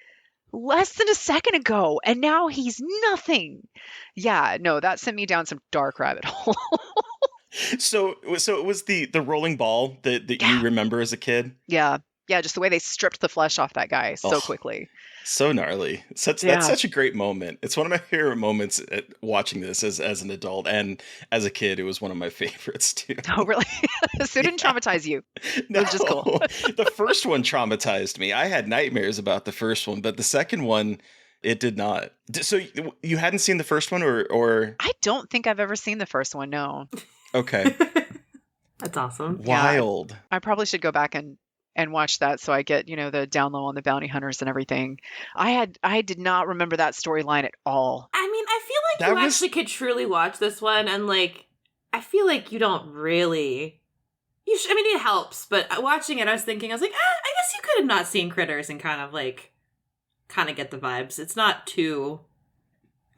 Speaker 4: less than a second ago, and now he's nothing. Yeah, no, that sent me down some dark rabbit hole.
Speaker 2: So it was the rolling ball that you
Speaker 4: Yeah.
Speaker 2: remember as a kid?
Speaker 4: Yeah. Yeah, just the way they stripped the flesh off that guy so
Speaker 2: Oh,
Speaker 4: quickly.
Speaker 2: so gnarly. That's
Speaker 4: Yeah.
Speaker 2: such a great moment. It's one of my favorite moments at watching this as an adult, and as a kid, it was one of my favorites too.
Speaker 4: Oh, really? So it didn't traumatize you.
Speaker 2: No,
Speaker 4: Which is cool.
Speaker 2: The first one traumatized me. I had nightmares about the first one, but the second one, it did not. So you hadn't seen the first one, or
Speaker 4: I don't think I've ever seen the first one, no.
Speaker 2: okay,
Speaker 3: That's awesome.
Speaker 2: wild.
Speaker 4: I probably should go back and watch that so I get, the down low on the bounty hunters and everything. I did not remember that storyline at all.
Speaker 3: I mean, I feel like
Speaker 2: That
Speaker 3: you
Speaker 2: was-
Speaker 3: actually could truly watch this one, and like, I feel like you don't really. I mean, it helps, but watching it, I was like, I guess you could have not seen Critters and kind of get the vibes. It's not too.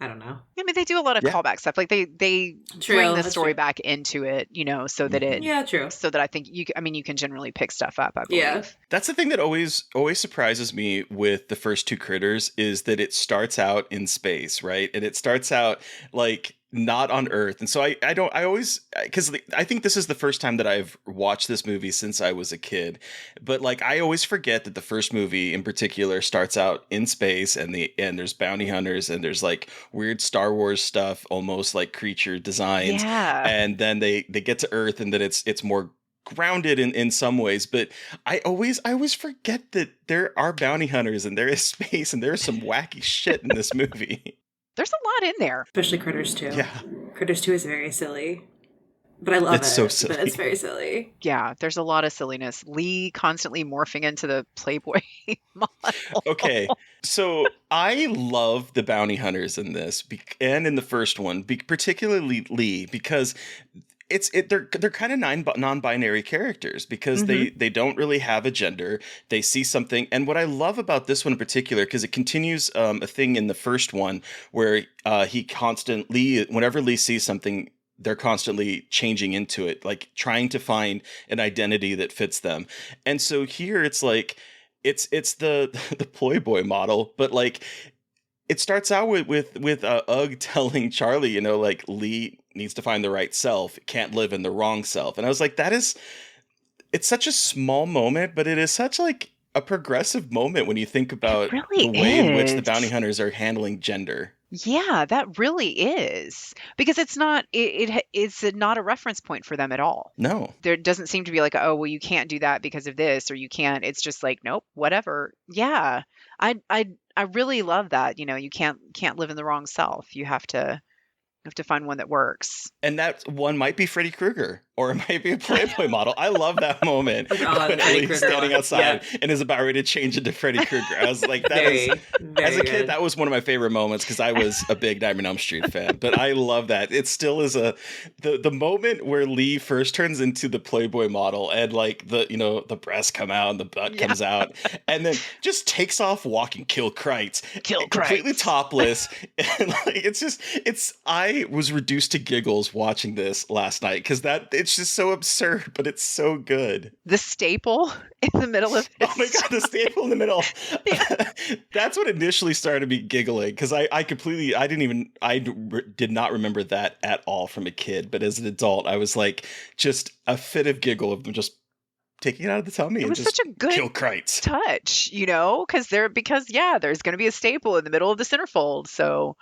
Speaker 3: I don't know.
Speaker 4: I mean, they do a lot of
Speaker 2: Yeah.
Speaker 4: callback stuff. Like they
Speaker 3: True,
Speaker 4: bring the
Speaker 3: that's
Speaker 4: story
Speaker 3: true.
Speaker 4: back into it, so that it,
Speaker 3: Yeah, true.
Speaker 4: so that I think you can generally pick stuff up. I believe.
Speaker 3: Yeah.
Speaker 2: That's the thing that always surprises me with the first two Critters is that it starts out in space, right? And it starts out like not on Earth. And so I always, because I think this is the first time that I've watched this movie since I was a kid. But like I always forget that the first movie in particular starts out in space, and there's bounty hunters, and there's like weird Star Wars stuff, almost like creature designs.
Speaker 4: Yeah.
Speaker 2: And then they get to Earth, and then it's more grounded in some ways, but I always forget that there are bounty hunters and there is space and there's some wacky shit in this movie.
Speaker 4: There's a lot in there.
Speaker 3: Especially Critters 2.
Speaker 2: Yeah.
Speaker 3: Critters 2 is very silly. But I love
Speaker 2: It's
Speaker 3: it.
Speaker 2: so silly.
Speaker 3: But it's very silly.
Speaker 4: Yeah, there's a lot of silliness. Lee constantly morphing into the Playboy model.
Speaker 2: Okay, so I love the bounty hunters in this and in the first one, particularly Lee, because they're kind of non-binary characters because they don't really have a gender. They see something, and what I love about this one in particular, because it continues a thing in the first one where whenever Lee sees something, they're constantly changing into it, like trying to find an identity that fits them. And so here it's like it's the Playboy model, but like it starts out with Ugg telling Charlie, like Lee needs to find the right self, can't live in the wrong self. And I was like, it's such a small moment, but it is such like a progressive moment when you think about
Speaker 4: really
Speaker 2: the way in which the
Speaker 4: is.
Speaker 2: bounty hunters are handling gender.
Speaker 4: Yeah, that really is. Because it's not it's not a reference point for them at all.
Speaker 2: No.
Speaker 4: There doesn't seem to be like, oh, well, you can't do that because of this, or you can't. It's just like, nope, whatever. Yeah. I really love that. You can't live in the wrong self. You have to find one that works.
Speaker 2: And that one might be Freddy Krueger, or it might be a Playboy model. I love that moment when
Speaker 3: Freddy
Speaker 2: Lee's
Speaker 3: Krueger
Speaker 2: standing
Speaker 3: one.
Speaker 2: outside
Speaker 3: Yeah.
Speaker 2: and is about ready to change into Freddy Krueger. I was like,
Speaker 3: Very
Speaker 2: as a kid,
Speaker 3: good.
Speaker 2: that was one of my favorite moments because I was a big Nightmare on Elm Street fan. But I love that. It still is the moment where Lee first turns into the Playboy model and like the breasts come out and the butt comes out, and then just takes off walking, kill Kreitz, completely topless. And like I was reduced to giggles watching this last night because it's just so absurd, but it's so good.
Speaker 4: The staple in the middle of it.
Speaker 2: Oh my god, the staple in the middle. That's what initially started me giggling because I did not remember that at all from a kid, but as an adult I was like just a fit of giggle of them just taking it out of the tummy and just
Speaker 4: such a good
Speaker 2: kill Kreitz.
Speaker 4: touch, because there's going to be a staple in the middle of the centerfold. So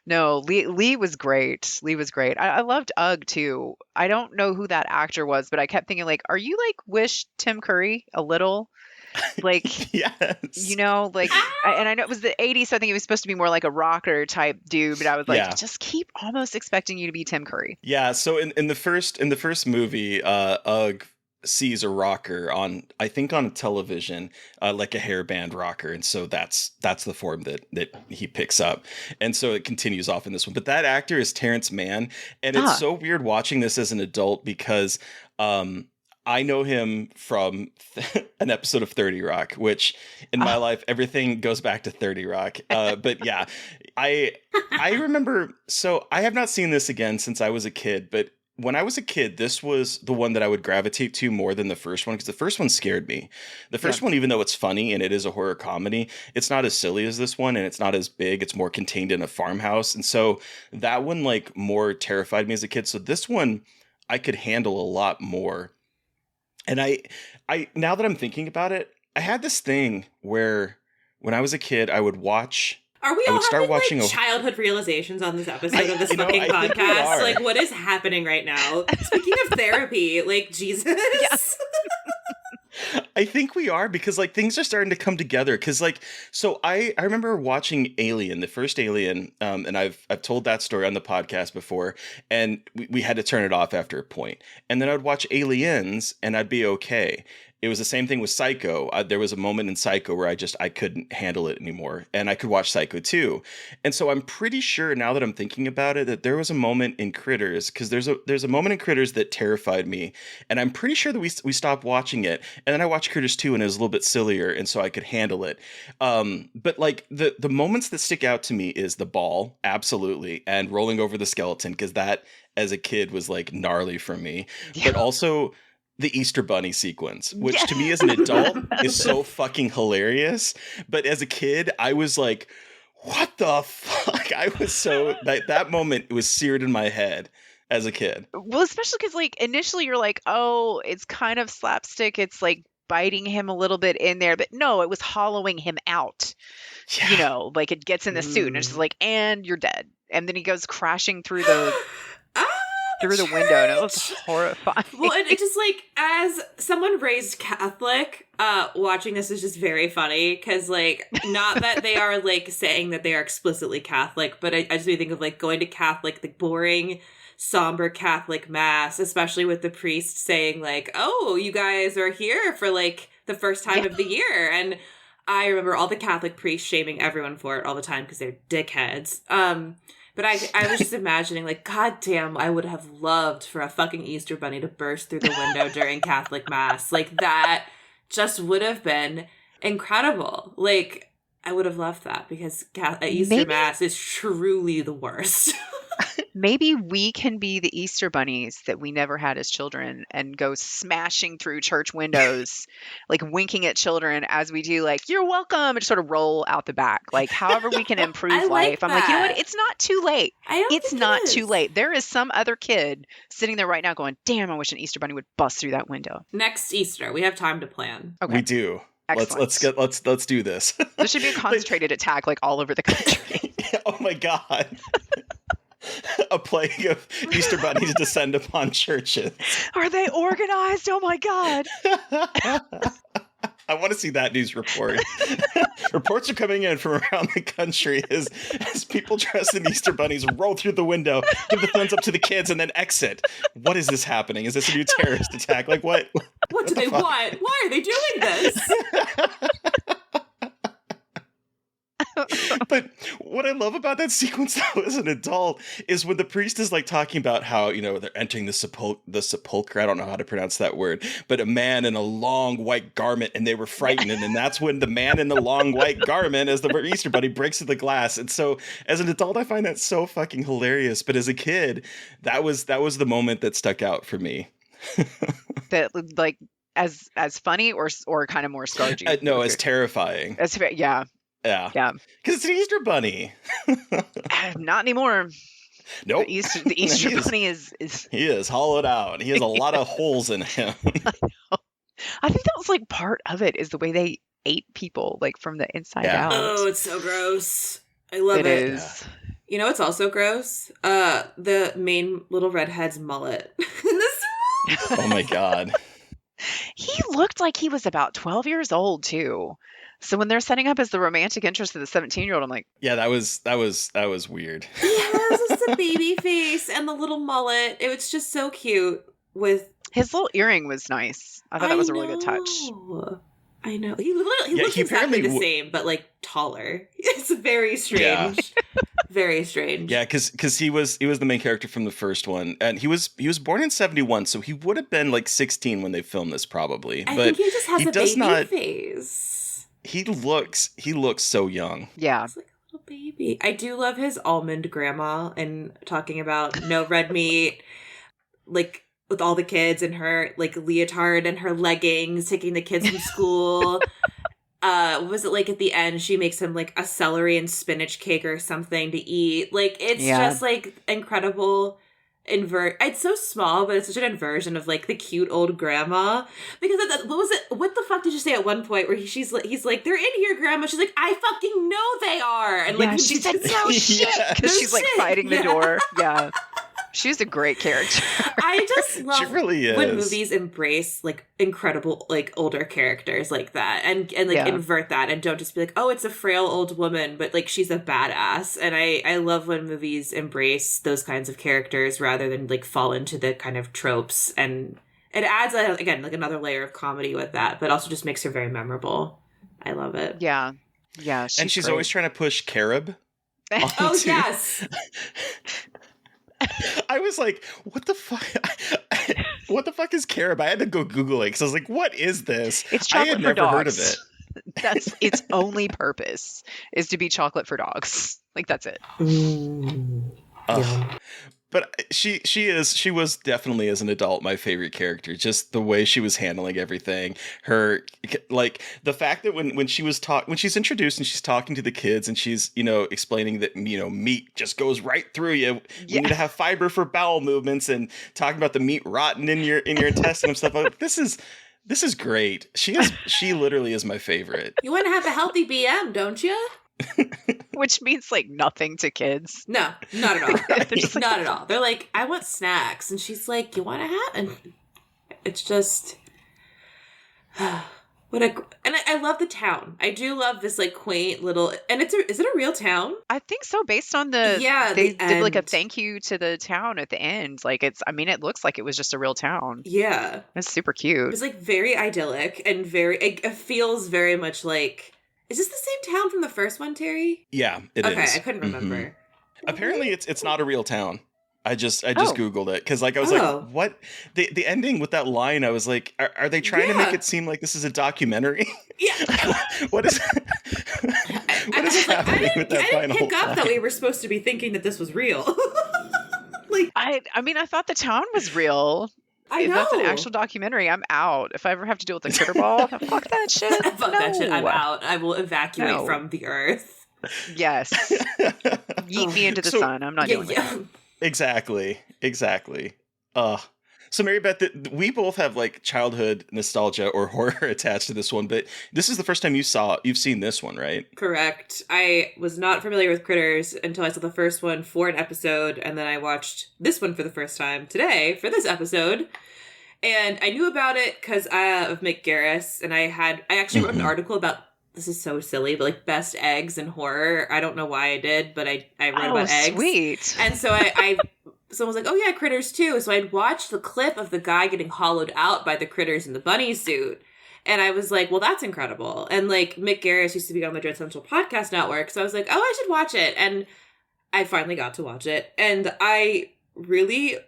Speaker 4: no, Lee was great. Lee was great. I loved Ugg too. I don't know who that actor was, but I kept thinking like, are you like Wish Tim Curry a little? Like,
Speaker 2: Yes.
Speaker 4: And I know it was the 80s, so I think it was supposed to be more like a rocker type dude, but I was like, just keep almost expecting you to be Tim Curry.
Speaker 2: Yeah. So in the first movie, Ugg sees a rocker on a television, like a hairband rocker, and so that's the form that he picks up, and so it continues off in this one. But that actor is Terrence Mann, and it's so weird watching this as an adult because I know him from an episode of 30 Rock, which in my life everything goes back to 30 Rock. But yeah, I remember. So I have not seen this again since I was a kid, but when I was a kid, this was the one that I would gravitate to more than the first one, because the first one scared me. The first one, even though it's funny and it is a horror comedy, it's not as silly as this one, and it's not as big. It's more contained in a farmhouse. And so that one like more terrified me as a kid. So this one I could handle a lot more. And I now that I'm thinking about it, I had this thing where when I was a kid, I would watch.
Speaker 3: Are we
Speaker 2: I
Speaker 3: all
Speaker 2: would start
Speaker 3: having
Speaker 2: watching
Speaker 3: like childhood realizations on this episode of this fucking podcast? Like, what is happening right now? Speaking of therapy, like, Jesus.
Speaker 4: Yes.
Speaker 2: I think we are, because like things are starting to come together. Because like, so I remember watching Alien, the first Alien, and I've told that story on the podcast before, and we had to turn it off after a point. And then I'd watch Aliens, and I'd be okay. It was the same thing with Psycho. There was a moment in Psycho where I couldn't handle it anymore, and I could watch Psycho 2. And so I'm pretty sure now that I'm thinking about it that there was a moment in Critters, because there's a moment in Critters that terrified me, and I'm pretty sure that we stopped watching it, and then I watched Critters 2 and it was a little bit sillier, and so I could handle it. But like the moments that stick out to me is the ball, absolutely, and rolling over the skeleton, because that as a kid was like gnarly for me, but also the Easter Bunny sequence, which to me as an adult is so fucking hilarious. But as a kid, I was like, what the fuck? I was so, that moment was seared in my head as a kid.
Speaker 4: Well, especially because like initially you're like, oh, it's kind of slapstick. It's like biting him a little bit in there, but no, it was hollowing him out. Yeah. You know, like it gets in the suit and it's just like, and you're dead. And then he goes crashing through the window, and it was horrifying.
Speaker 3: Well, and it just like, as someone raised Catholic, watching this is just very funny, because like, not that they are like saying that they are explicitly Catholic, but I just really think of like going to Catholic, the boring, somber Catholic mass, especially with the priest saying like, oh, you guys are here for like the first time of the year. And I remember all the Catholic priests shaming everyone for it all the time because they're dickheads. But I was just imagining, like, God damn, I would have loved for a fucking Easter bunny to burst through the window during Catholic Mass. Like, that just would have been incredible. Like, I would have loved that, because Easter Mass is truly the worst.
Speaker 4: Maybe we can be the Easter bunnies that we never had as children and go smashing through church windows, like winking at children as we do, like, you're welcome, and just sort of roll out the back. Like, however we can improve life. I'm like, you know what? It's not too late. It's not too late. There is some other kid sitting there right now going, damn, I wish an Easter bunny would bust through that window.
Speaker 3: Next Easter, we have time to plan.
Speaker 2: Okay. We do.
Speaker 4: Excellent.
Speaker 2: Let's do this.
Speaker 4: There should be a concentrated attack like all over the country.
Speaker 2: Oh my God. A plague of Easter bunnies descend upon churches.
Speaker 4: Are they organized? Oh my God.
Speaker 2: I want to see that news report. Reports are coming in from around the country as people dressed in Easter bunnies roll through the window, give the thumbs up to the kids, and then exit. What is this happening? Is this a new terrorist attack? Like, what?
Speaker 3: What do they want? Why are they doing this?
Speaker 2: But what I love about that sequence, though, as an adult, is when the priest is like talking about how, you know, they're entering the sepulchre. I don't know how to pronounce that word, but a man in a long white garment, and they were frightened. And that's when the man in the long white garment, as the Easter bunny, breaks through the glass. And so as an adult, I find that so fucking hilarious. But as a kid, that was the moment that stuck out for me.
Speaker 4: That like as funny or kind of more scarred you?
Speaker 2: No, as terrifying.
Speaker 4: Yeah.
Speaker 2: Yeah. Because it's an Easter bunny.
Speaker 4: Not anymore.
Speaker 2: Nope.
Speaker 4: The Easter bunny is...
Speaker 2: He is hollowed out. He has a lot of holes in him.
Speaker 4: I know. I think that was like part of it, is the way they ate people, like from the inside out.
Speaker 3: Oh, it's so gross. I love it.
Speaker 4: It is.
Speaker 3: Yeah. You know what's also gross? The main little redhead's mullet.
Speaker 2: Oh my God.
Speaker 4: He looked like he was about 12 years old too. So when they're setting up as the romantic interest of the 17-year-old, I'm like,
Speaker 2: yeah, that was weird.
Speaker 3: He has just a baby face and the little mullet. It was just so cute. With
Speaker 4: his little earring was nice. I thought that was a really good touch.
Speaker 3: I know. He looks exactly the same, but like taller. It's very strange. Yeah. Very strange.
Speaker 2: Yeah, because he was the main character from the first one, and he was born in 1971, so he would have been like 16 when they filmed this, probably.
Speaker 3: I think he just has a baby face.
Speaker 2: He looks so young.
Speaker 4: Yeah.
Speaker 3: He's like a little baby. I do love his almond grandma and talking about no red meat. like with all the kids and her like leotard and her leggings, taking the kids from school. Was it like at the end she makes him like a celery and spinach cake or something to eat? Like it's just like incredible. It's so small, but it's such an inversion of like the cute old grandma. Because what was it? What the fuck did you say at one point where he's like, they're in here, grandma. She's like, I fucking know they are. And like
Speaker 4: she said no shit because she's like fighting the door. Yeah. She's a great character.
Speaker 3: I just love
Speaker 2: she really is.
Speaker 3: when movies embrace like incredible like older characters like that and like invert that and don't just be like, oh, it's a frail old woman, but like she's a badass. And I love when movies embrace those kinds of characters rather than like fall into the kind of tropes, and it adds again like another layer of comedy with that, but also just makes her very memorable. I love it.
Speaker 4: Yeah.
Speaker 2: And she's always trying to push Carob.
Speaker 3: Oh yes.
Speaker 2: I was like, what the fuck? What the fuck is Carob? I had to go Google it because I was like, what is this?
Speaker 4: It's chocolate
Speaker 2: I had
Speaker 4: for
Speaker 2: never
Speaker 4: dogs.
Speaker 2: heard of it.
Speaker 4: That's its only purpose is to be chocolate for dogs. Like that's it.
Speaker 2: But she was definitely as an adult my favorite character. Just the way she was handling everything. Her like the fact that when she's introduced and she's talking to the kids and she's explaining that meat just goes right through you. You need to have fiber for bowel movements and talking about the meat rotting in your intestine and stuff. Like, this is great. She literally is my favorite.
Speaker 3: You want to have a healthy BM, don't you?
Speaker 4: Which means like nothing to kids.
Speaker 3: No, not at all.
Speaker 4: They're just like,
Speaker 3: not at all. They're like, I want snacks, and she's like, you want to have? And it's just and I love the town. I do love this like quaint little, and is it a real town?
Speaker 4: I think so. Based on they did like a thank you to the town at the end. Like it looks like it was just a real town.
Speaker 3: Yeah,
Speaker 4: it's super cute.
Speaker 3: It's like very idyllic and it feels very much like. Is this the same town from the first one, Terry?
Speaker 2: Yeah, it is.
Speaker 3: Okay, I couldn't remember.
Speaker 2: Mm-hmm. Apparently, it's not a real town. I just Googled it because like I was like, what? The ending with that line, I was like, are they trying to make it seem like this is a documentary?
Speaker 3: Yeah.
Speaker 2: What is happening with that final line?
Speaker 3: I didn't pick up that we were supposed to be thinking that this was real. Like,
Speaker 4: I thought the town was real.
Speaker 3: I know.
Speaker 4: If that's an actual documentary, I'm out. If I ever have to deal with a critter ball, fuck that shit.
Speaker 3: Fuck that shit. I'm out. I will evacuate from the earth.
Speaker 4: Yes. Yeet me into the sun. I'm not doing that.
Speaker 2: Exactly. So Mary Beth, we both have like childhood nostalgia or horror attached to this one, but this is the first time you've seen this one, right?
Speaker 3: Correct. I was not familiar with Critters until I saw the first one for an episode, and then I watched this one for the first time today for this episode. And I knew about it because of Mick Garris, and I actually wrote an article about, this is so silly, but like best eggs in horror. I don't know why I did, but I wrote about eggs.
Speaker 4: Sweet.
Speaker 3: And so someone was like, oh yeah, Critters too. So I'd watched the clip of the guy getting hollowed out by the critters in the bunny suit. And I was like, well, that's incredible. And like Mick Garris used to be on the Dread Central Podcast Network. So I was like, oh, I should watch it. And I finally got to watch it. And I really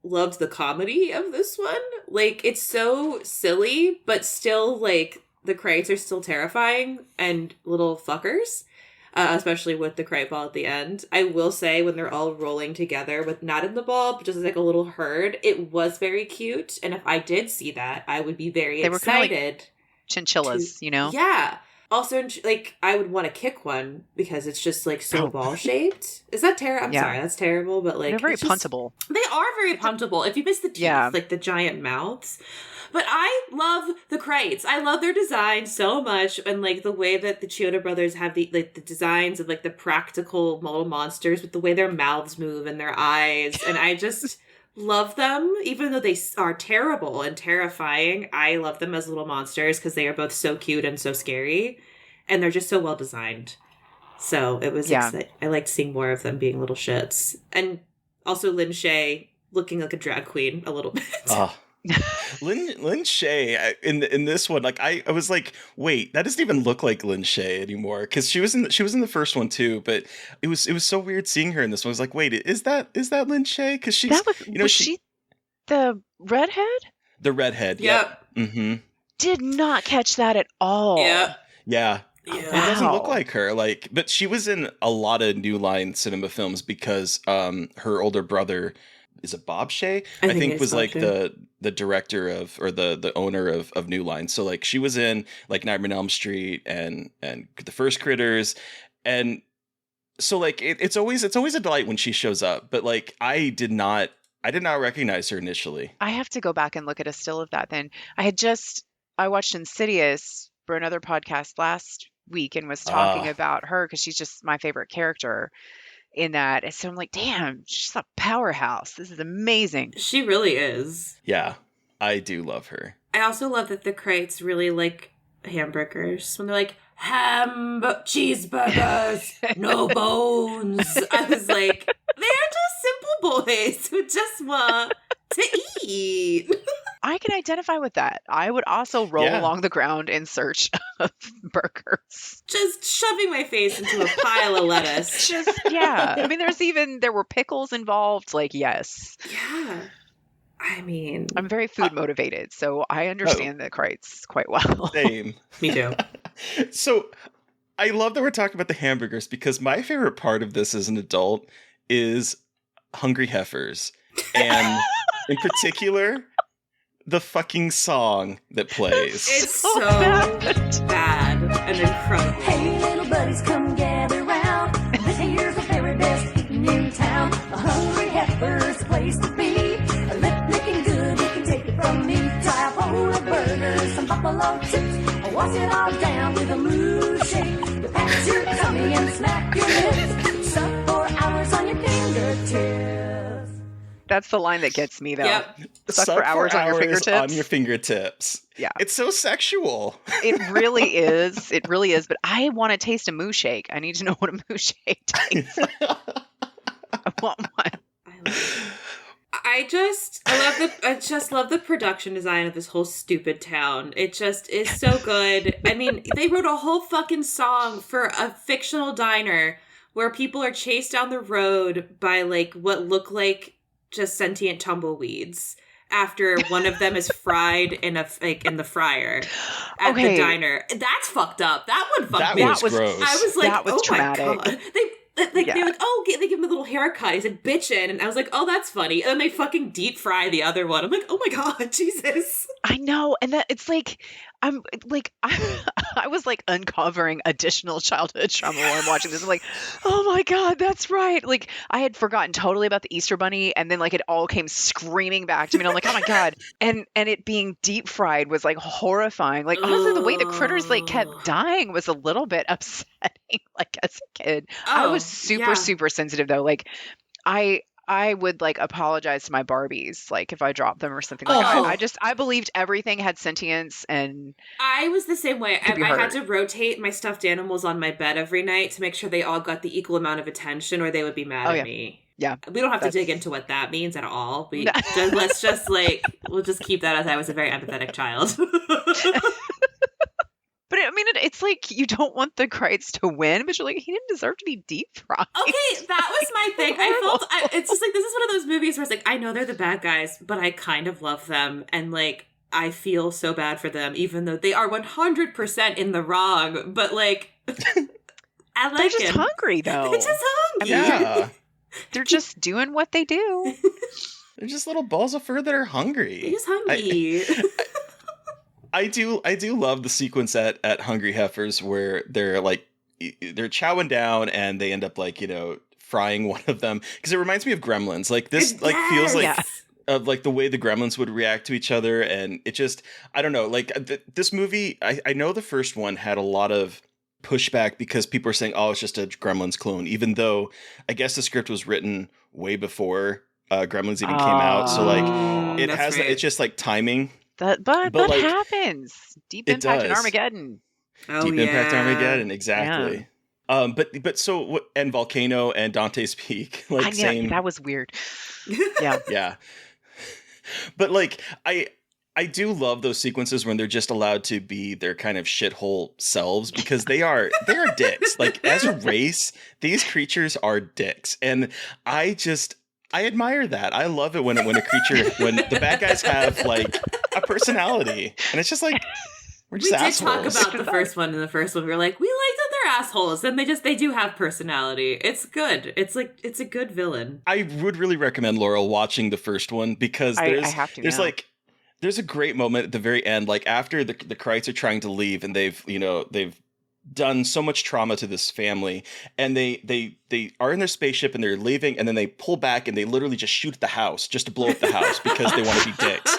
Speaker 3: loved the comedy of this one. Like, it's so silly, but still like the Kraits are still terrifying and little fuckers. Especially with the Krayt ball at the end. I will say when they're all rolling together with not in the ball, but just like a little herd, it was very cute. And if I did see that, I would be very excited. Were kind of like
Speaker 4: chinchillas,
Speaker 3: Yeah. Also, like, I would want to kick one because it's just like so ball shaped. Is that terrible? I'm sorry, that's terrible. But like,
Speaker 4: they're very puntable.
Speaker 3: They are very puntable. If you miss the teeth, like the giant mouths. But I love the Kraits. I love their design so much, and like the way that the Chioda brothers have the designs of like the practical little monsters with the way their mouths move and their eyes, and I just love them, even though they are terrible and terrifying. I love them as little monsters because they are both so cute and so scary, and they're just so well designed. So it was exciting. I liked seeing more of them being little shits, and also Lin Shaye looking like a drag queen a little bit.
Speaker 2: Lin Shaye in this one, like I was like, wait, that doesn't even look like Lin Shaye anymore, because she was in the first one too, but it was so weird seeing her in this one. I was like, wait, is that Lin Shaye? Because she's
Speaker 4: was she the redhead?
Speaker 2: The redhead,
Speaker 3: yep.
Speaker 2: Mm-hmm.
Speaker 4: Did not catch that at all.
Speaker 2: Yeah. It doesn't look like her, but she was in a lot of New Line Cinema films because her older brother is it Bob Shea?
Speaker 3: I
Speaker 2: I think
Speaker 3: it's
Speaker 2: was
Speaker 3: Bob
Speaker 2: like
Speaker 3: Shea.
Speaker 2: the director of, or the owner of New Line. So like she was in like Nightmare on Elm Street and the first Critters, and so like it's always a delight when she shows up. But like I did not recognize her initially.
Speaker 4: I have to go back and look at a still of that then. I watched Insidious for another podcast last week and was talking
Speaker 2: Ah,
Speaker 4: about her because she's just my favorite character in that. And so I'm like, damn, she's a powerhouse. This is amazing.
Speaker 3: She really is.
Speaker 2: yeah, I do love her.
Speaker 3: I also love that the Krites really like hamburgers. When they're like, cheeseburgers, no bones. I was like, they're just simple boys who just want to eat.
Speaker 4: I can identify with that. I would also roll
Speaker 2: Yeah.
Speaker 4: along the ground in search of burgers.
Speaker 3: Just shoving my face into a pile of lettuce.
Speaker 4: Yeah. I mean, there were pickles involved. Like, yes.
Speaker 3: Yeah. I mean,
Speaker 4: I'm very food motivated, so I understand the Krites quite well.
Speaker 2: Same.
Speaker 3: me too.
Speaker 2: So I love that we're talking about the hamburgers, because my favorite part of this as an adult is Hungry Heifers. And in particular, the fucking song that plays.
Speaker 3: It's so bad and incredible.
Speaker 5: Hey, little buddies, come gather round. This here's the very best eating in town. A Hungry Heifer's place to be. A lip licking good, you can take it from me. Try a bowl of burgers, some buffalo chips. Wash it all down with a moose shake. You pat your tummy and smack your lips. Suck for hours on your fingertips.
Speaker 4: That's the line that gets me, though.
Speaker 3: Yep.
Speaker 4: Suck for hours on your fingertips.
Speaker 2: On your fingertips.
Speaker 4: Yeah.
Speaker 2: It's so sexual.
Speaker 4: It really is. It really is. But I want to taste a moose shake. I need to know what a moose shake tastes like. I want one.
Speaker 3: I just love the production design of this whole stupid town. It just is so good. I mean, they wrote a whole fucking song for a fictional diner where people are chased down the road by like what look like just sentient tumbleweeds after one of them is fried in the fryer at the diner. That's fucked up. That one fucked me.
Speaker 2: That was gross.
Speaker 3: I was like,
Speaker 4: That was
Speaker 3: oh
Speaker 4: traumatic.
Speaker 3: my god. They're like, oh, they give him a little haircut. He said, bitchin'. And I was like, oh, that's funny. And then they fucking deep fry the other one. I'm like, oh my god, Jesus.
Speaker 4: I know. And that it's like, I was like uncovering additional childhood trauma while I'm watching this. I'm like, oh my God, that's right. Like I had forgotten totally about the Easter Bunny, and then like it all came screaming back to me. And I'm like, oh my God. And it being deep fried was like horrifying. Like honestly, the way the critters like kept dying was a little bit upsetting, like as a kid. I was super sensitive though. Like I would like apologize to my Barbies, like if I dropped them or something. Like I believed everything had sentience, and
Speaker 3: I was the same way. I
Speaker 4: be
Speaker 3: had
Speaker 4: hurt.
Speaker 3: to rotate my stuffed animals on my bed every night to make sure they all got the equal amount of attention, or they would be mad at me.
Speaker 4: Yeah.
Speaker 3: We don't have to dig into what that means at all. Let's just we'll just keep that as I was a very empathetic child.
Speaker 4: But I mean, it's like you don't want the Krites to win, but you're like, he didn't deserve to be deep fried.
Speaker 3: Okay, that was my thing. It's just like, this is one of those movies where it's like, I know they're the bad guys, but I kind of love them. And like, I feel so bad for them, even though they are 100% in the wrong. But like, I like
Speaker 4: They're just hungry, though.
Speaker 3: They're just hungry.
Speaker 2: Yeah.
Speaker 4: They're just doing what they do.
Speaker 2: They're just little balls of fur that are hungry.
Speaker 3: They're just hungry.
Speaker 2: I do love the sequence at Hungry Heifers where they're chowing down and they end up like, frying one of them, because it reminds me of Gremlins. Like this feels like of like the way the Gremlins would react to each other, and it just, I don't know, like this movie, I know the first one had a lot of pushback because people are saying, oh, it's just a Gremlins clone, even though I guess the script was written way before Gremlins even came out. So like it's just like timing.
Speaker 4: But
Speaker 2: like,
Speaker 4: happens. Deep Impact in Armageddon.
Speaker 2: Deep Impact Armageddon, exactly. Yeah. But so and Volcano and Dante's Peak, like same.
Speaker 4: That was weird. Yeah.
Speaker 2: Yeah. But like I do love those sequences when they're just allowed to be their kind of shithole selves, because they are dicks. Like as a race, these creatures are dicks, and I admire that. I love it when when the bad guys have like a personality, and it's just like we did
Speaker 3: talk about the first one. In the first one, we were like, we like that they're assholes, then they do have personality. It's good. It's a good villain.
Speaker 2: I would really recommend Laurel watching the first one because
Speaker 4: I have to,
Speaker 2: there's
Speaker 4: yeah.
Speaker 2: like there's a great moment at the very end, like after the Krites are trying to leave and they've done so much trauma to this family, and they are in their spaceship and they're leaving, and then they pull back and they literally just shoot at the house just to blow up the house because they want to be dicks.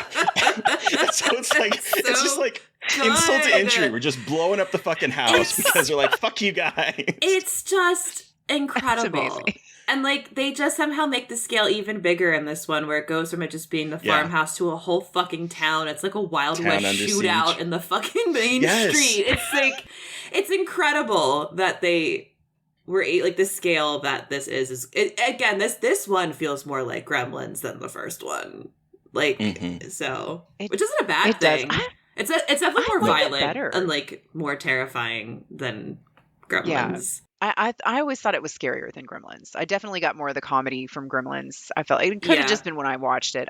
Speaker 2: So it's like it's just like insult to injury. We're just blowing up the fucking house because they're like, fuck you guys.
Speaker 3: It's just incredible. And like they just somehow make the scale even bigger in this one, where it goes from it just being the farmhouse to a whole fucking town. It's like a Wild West shootout in the fucking main street. It's like it's incredible that they were like the scale that this is again, this one feels more like Gremlins than the first one. Like so, which isn't a bad thing. It's definitely more violent and like more terrifying than Gremlins.
Speaker 4: Yeah. I always thought it was scarier than Gremlins. I definitely got more of the comedy from Gremlins. I felt it could have just been when I watched it.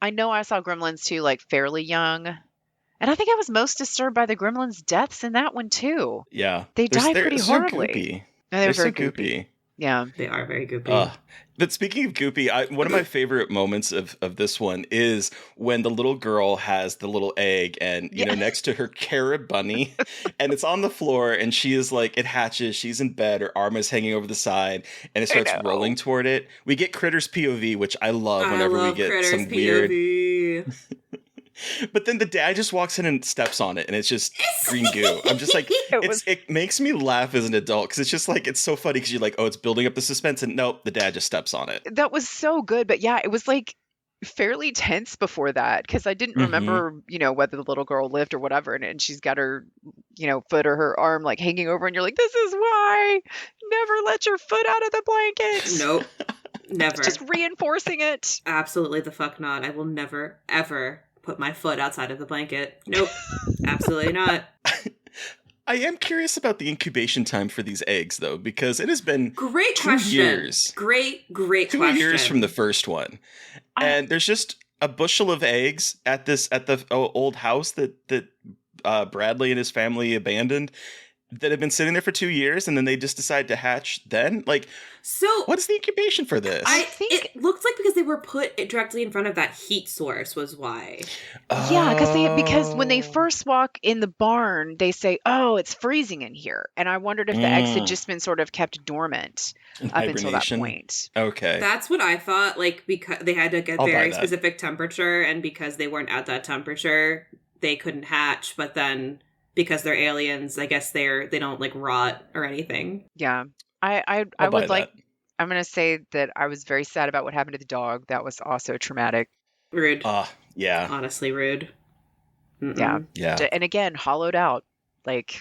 Speaker 4: I know I saw Gremlins too, like fairly young, and I think I was most disturbed by the Gremlins' deaths in that one too.
Speaker 2: Yeah,
Speaker 4: they died pretty horribly.
Speaker 2: Goopy.
Speaker 4: No, they're very
Speaker 2: so goopy.
Speaker 4: Yeah,
Speaker 3: they are very goopy.
Speaker 2: But speaking of goopy, one of my favorite moments of this one is when the little girl has the little egg and, you know, next to her carrot bunny, and it's on the floor, and she is like, it hatches, she's in bed, her arm is hanging over the side, and it starts rolling toward it. We get Critter's POV, which I love whenever we get
Speaker 3: Critter's
Speaker 2: some
Speaker 3: POV.
Speaker 2: weird... But then the dad just walks in and steps on it, and it's just green goo. I'm just like, it makes me laugh as an adult, because it's just like, it's so funny, because you're like, oh, it's building up the suspense, and nope, the dad just steps on it.
Speaker 4: That was so good, but yeah, it was like fairly tense before that, because I didn't remember, you know, whether the little girl lived or whatever, and she's got her, you know, foot or her arm like hanging over, and you're like, this is why. Never let your foot out of the blanket.
Speaker 3: Nope. Never.
Speaker 4: It's just reinforcing it.
Speaker 3: Absolutely the fuck not. I will never, ever put my foot outside of the blanket. Nope. Absolutely not.
Speaker 2: I am curious about the incubation time for these eggs, though, because it has been
Speaker 3: great
Speaker 2: 2
Speaker 3: question.
Speaker 2: years.
Speaker 3: Great
Speaker 2: 2
Speaker 3: question.
Speaker 2: years from the first one. And there's just a bushel of eggs at the old house that Bradley and his family abandoned, that have been sitting there for 2 years, and then they just decide to hatch then? Like,
Speaker 3: so
Speaker 2: what is the incubation for this?
Speaker 3: I think it looks like because they were put directly in front of that heat source was why.
Speaker 4: Yeah, because when they first walk in the barn, they say, oh, it's freezing in here. And I wondered if the eggs had just been sort of kept dormant up until that point.
Speaker 2: Okay.
Speaker 3: That's what I thought, like, because they had to get very specific temperature, and because they weren't at that temperature, they couldn't hatch, but then... because they're aliens, I guess they don't like rot or anything.
Speaker 4: Yeah. I would like, I'm going to say that I was very sad about what happened to the dog. That was also traumatic.
Speaker 3: Rude.
Speaker 2: Yeah.
Speaker 3: Honestly, rude.
Speaker 4: Yeah. Yeah. And again, hollowed out.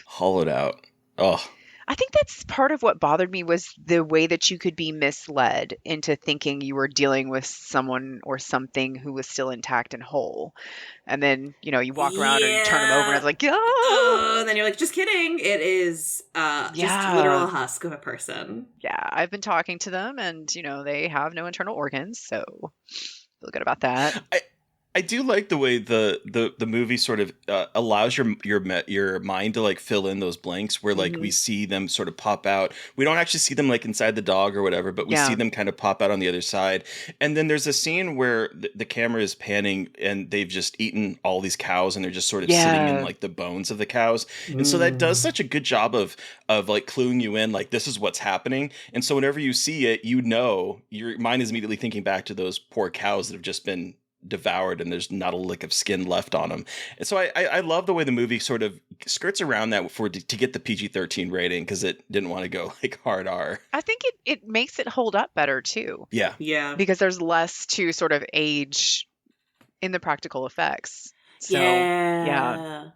Speaker 2: Hollowed out. Oh.
Speaker 4: I think that's part of what bothered me, was the way that you could be misled into thinking you were dealing with someone or something who was still intact and whole. And then, you know, you walk around and turn them over and it's like, oh!
Speaker 3: And then you're like, just kidding. It is just a literal husk of a person.
Speaker 4: Yeah. I've been talking to them, and, you know, they have no internal organs. So feel good about that.
Speaker 2: I do like the way the movie sort of allows your mind to like fill in those blanks where like we see them sort of pop out. We don't actually see them like inside the dog or whatever, but we see them kind of pop out on the other side. And then there's a scene where the camera is panning and they've just eaten all these cows and they're just sort of sitting in like the bones of the cows. And so that does such a good job of like cluing you in, like this is what's happening. And so whenever you see it, you know, your mind is immediately thinking back to those poor cows that have just been devoured and there's not a lick of skin left on them. And so I love the way the movie sort of skirts around that to get the PG-13 rating, because it didn't want to go like hard R.
Speaker 4: I think it makes it hold up better too.
Speaker 3: Yeah.
Speaker 4: Because there's less to sort of age in the practical effects. So, yeah.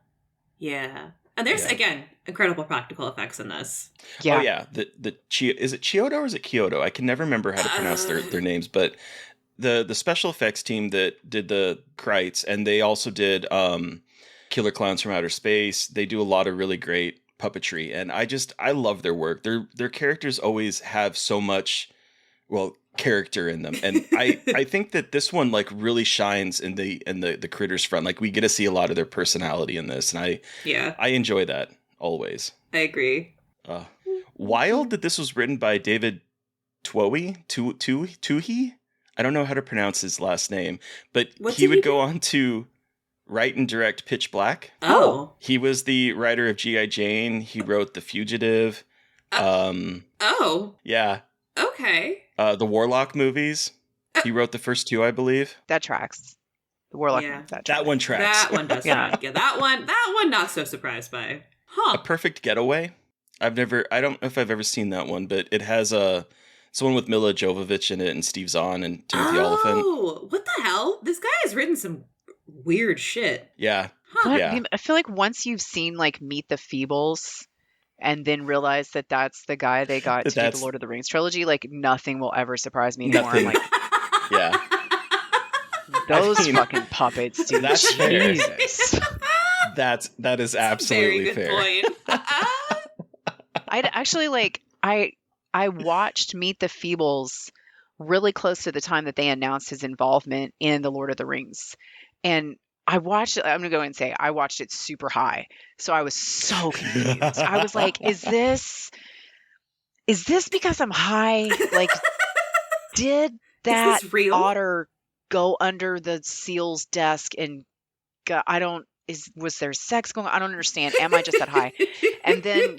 Speaker 3: And there's again incredible practical effects in this.
Speaker 2: Yeah. Oh yeah. Is it Chiodo or is it Kyoto? I can never remember how to pronounce their names, but the special effects team that did the Krites, and they also did Killer Clowns from Outer Space. They do a lot of really great puppetry, and I love their work. Their characters always have so much, character in them, and I think that this one like really shines in the critters front. Like we get to see a lot of their personality in this, and I enjoy that always.
Speaker 3: I agree.
Speaker 2: Uh, wild that this was written by David Twohy. I don't know how to pronounce his last name, but he would go on to write and direct Pitch Black.
Speaker 3: Oh.
Speaker 2: He was the writer of G.I. Jane. He wrote The Fugitive.
Speaker 3: Oh.
Speaker 2: Yeah.
Speaker 3: Okay.
Speaker 2: The Warlock movies. He wrote the first two, I believe.
Speaker 4: That tracks. The Warlock.
Speaker 3: Yeah.
Speaker 2: That one tracks.
Speaker 3: That one does track. Yeah, that one not so surprised by. Huh.
Speaker 2: A Perfect Getaway. I don't know if I've ever seen that one, but it has it's one with Mila Jovovich in it and Steve Zahn and Timothy Olyphant.
Speaker 3: Oh, what the hell? This guy has written some weird shit.
Speaker 2: Yeah.
Speaker 3: Huh.
Speaker 2: Yeah.
Speaker 4: I feel like once you've seen like Meet the Feebles and then realize that that's the guy they got to do the Lord of the Rings trilogy, like nothing will ever surprise me anymore. I'm like,
Speaker 2: yeah.
Speaker 4: Those fucking puppets, dude.
Speaker 2: That's fair.
Speaker 4: Jesus.
Speaker 2: That is absolutely
Speaker 3: Very good
Speaker 2: fair.
Speaker 3: point.
Speaker 4: I'd actually I watched Meet the Feebles really close to the time that they announced his involvement in the Lord of the Rings. And I watched it, I'm going to go and say, I watched it super high. So I was so confused. I was like, is this because I'm high? Like, did that
Speaker 3: real?
Speaker 4: otter go under the seal's desk and was there sex going on? I don't understand. Am I just that high? And then,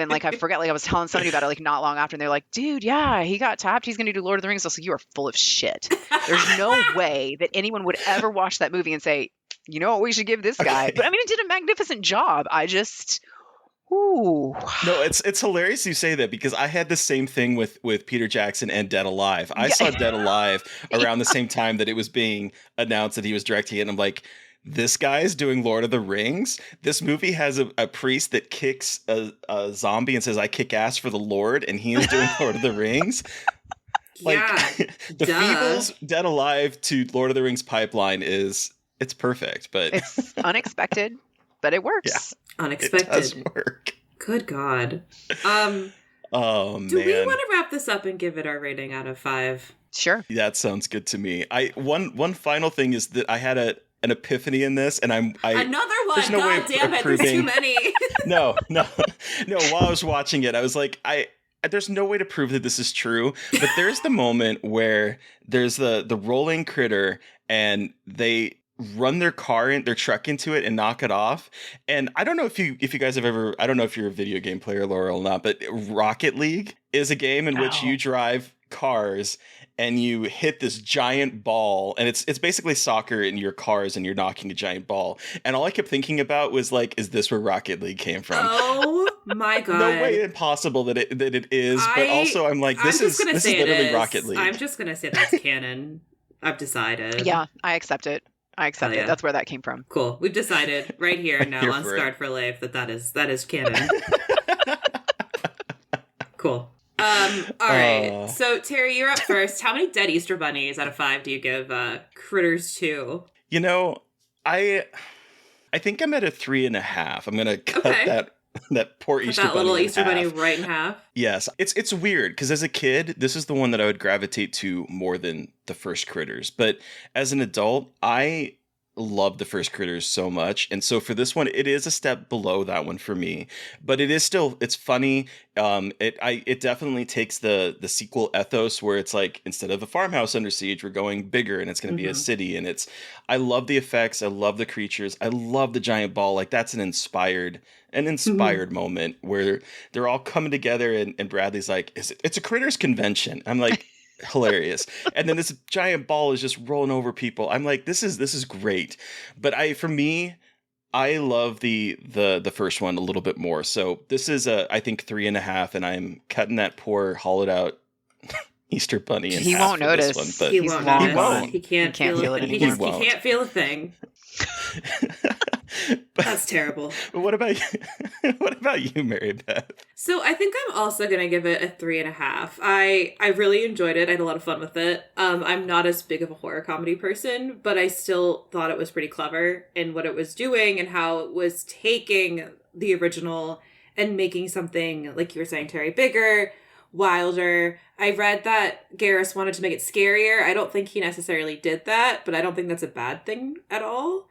Speaker 4: like I forget, like I was telling somebody about it like not long after, and they're like, dude, yeah, he got tapped. He's going to do Lord of the Rings. I was like, you are full of shit. There's no way that anyone would ever watch that movie and say, you know what we should give this guy?
Speaker 2: Okay.
Speaker 4: But I mean, it did a magnificent job. Ooh.
Speaker 2: No, it's hilarious you say that because I had the same thing with Peter Jackson and Dead Alive. I saw Dead Alive around the same time that it was being announced that he was directing it, and I'm like, this guy's doing Lord of the Rings. This movie has a priest that kicks a zombie and says, I kick ass for the Lord, and he is doing Lord of the Rings. Like, the Feebles, Dead Alive to Lord of the Rings pipeline it's perfect, but
Speaker 4: it's unexpected, but it works.
Speaker 2: Yeah,
Speaker 3: unexpected.
Speaker 2: It does work.
Speaker 3: Good God.
Speaker 2: Oh, man.
Speaker 3: Do we want to wrap this up and give it our rating out of 5?
Speaker 4: Sure.
Speaker 2: That sounds good to me. One final thing is that I had an epiphany in this, and another
Speaker 3: one.
Speaker 2: There's no
Speaker 3: God
Speaker 2: way
Speaker 3: damn it! There's too many.
Speaker 2: No. While I was watching it, I was like, there's no way to prove that this is true. But there's the moment where there's the rolling critter, and they run their truck into it and knock it off. And I don't know if you guys have ever, I don't know if you're a video game player, Laurel, or not, but Rocket League is a game in which you drive cars and you hit this giant ball, and it's basically soccer in your cars, and you're knocking a giant ball. And all I kept thinking about was like, is this where Rocket League came from?
Speaker 3: Oh my God.
Speaker 2: No way impossible that it is, but also I'm like, this is literally Rocket League.
Speaker 3: I'm just gonna say that's canon. I've decided.
Speaker 4: Yeah, I accept it.
Speaker 3: Yeah.
Speaker 4: That's where that came from.
Speaker 3: Cool. We've decided right here now on Scarred for Life that is canon. Cool. All right. So Terry, you're up first. How many dead Easter bunnies out of 5 do you give Critters 2?
Speaker 2: You know, I think I'm at a 3.5. I'm gonna cut that poor Easter bunny.
Speaker 3: That little Easter bunny right in half.
Speaker 2: Yes, it's weird because as a kid, this is the one that I would gravitate to more than the first Critters. But as an adult, I love the first Critters so much, and so for this one, it is a step below that one for me. But it's funny. It definitely takes the sequel ethos where it's like, instead of a farmhouse under siege, we're going bigger, and it's going to be a city. And I love the effects, I love the creatures, I love the giant ball. Like, that's an inspired moment where they're all coming together, and Bradley's like, it's a Critters convention. I'm like, hilarious. And then this giant ball is just rolling over people. I'm like, this is great. But for me, I love the first one a little bit more. So this is I think 3.5, and I'm cutting that poor hollowed out Easter bunny in half.
Speaker 4: He won't notice.
Speaker 2: This one, but
Speaker 3: He won't.
Speaker 2: He
Speaker 3: can't feel it. He can't feel a thing. That's terrible.
Speaker 2: But what about you? What about you, Mary Beth?
Speaker 3: So I think I'm also gonna give it a 3.5. I really enjoyed it. I had a lot of fun with it. I'm not as big of a horror comedy person, but I still thought it was pretty clever in what it was doing and how it was taking the original and making something, like you were saying, Terry, bigger, wilder. I read that Garris wanted to make it scarier. I don't think he necessarily did that, but I don't think that's a bad thing at all.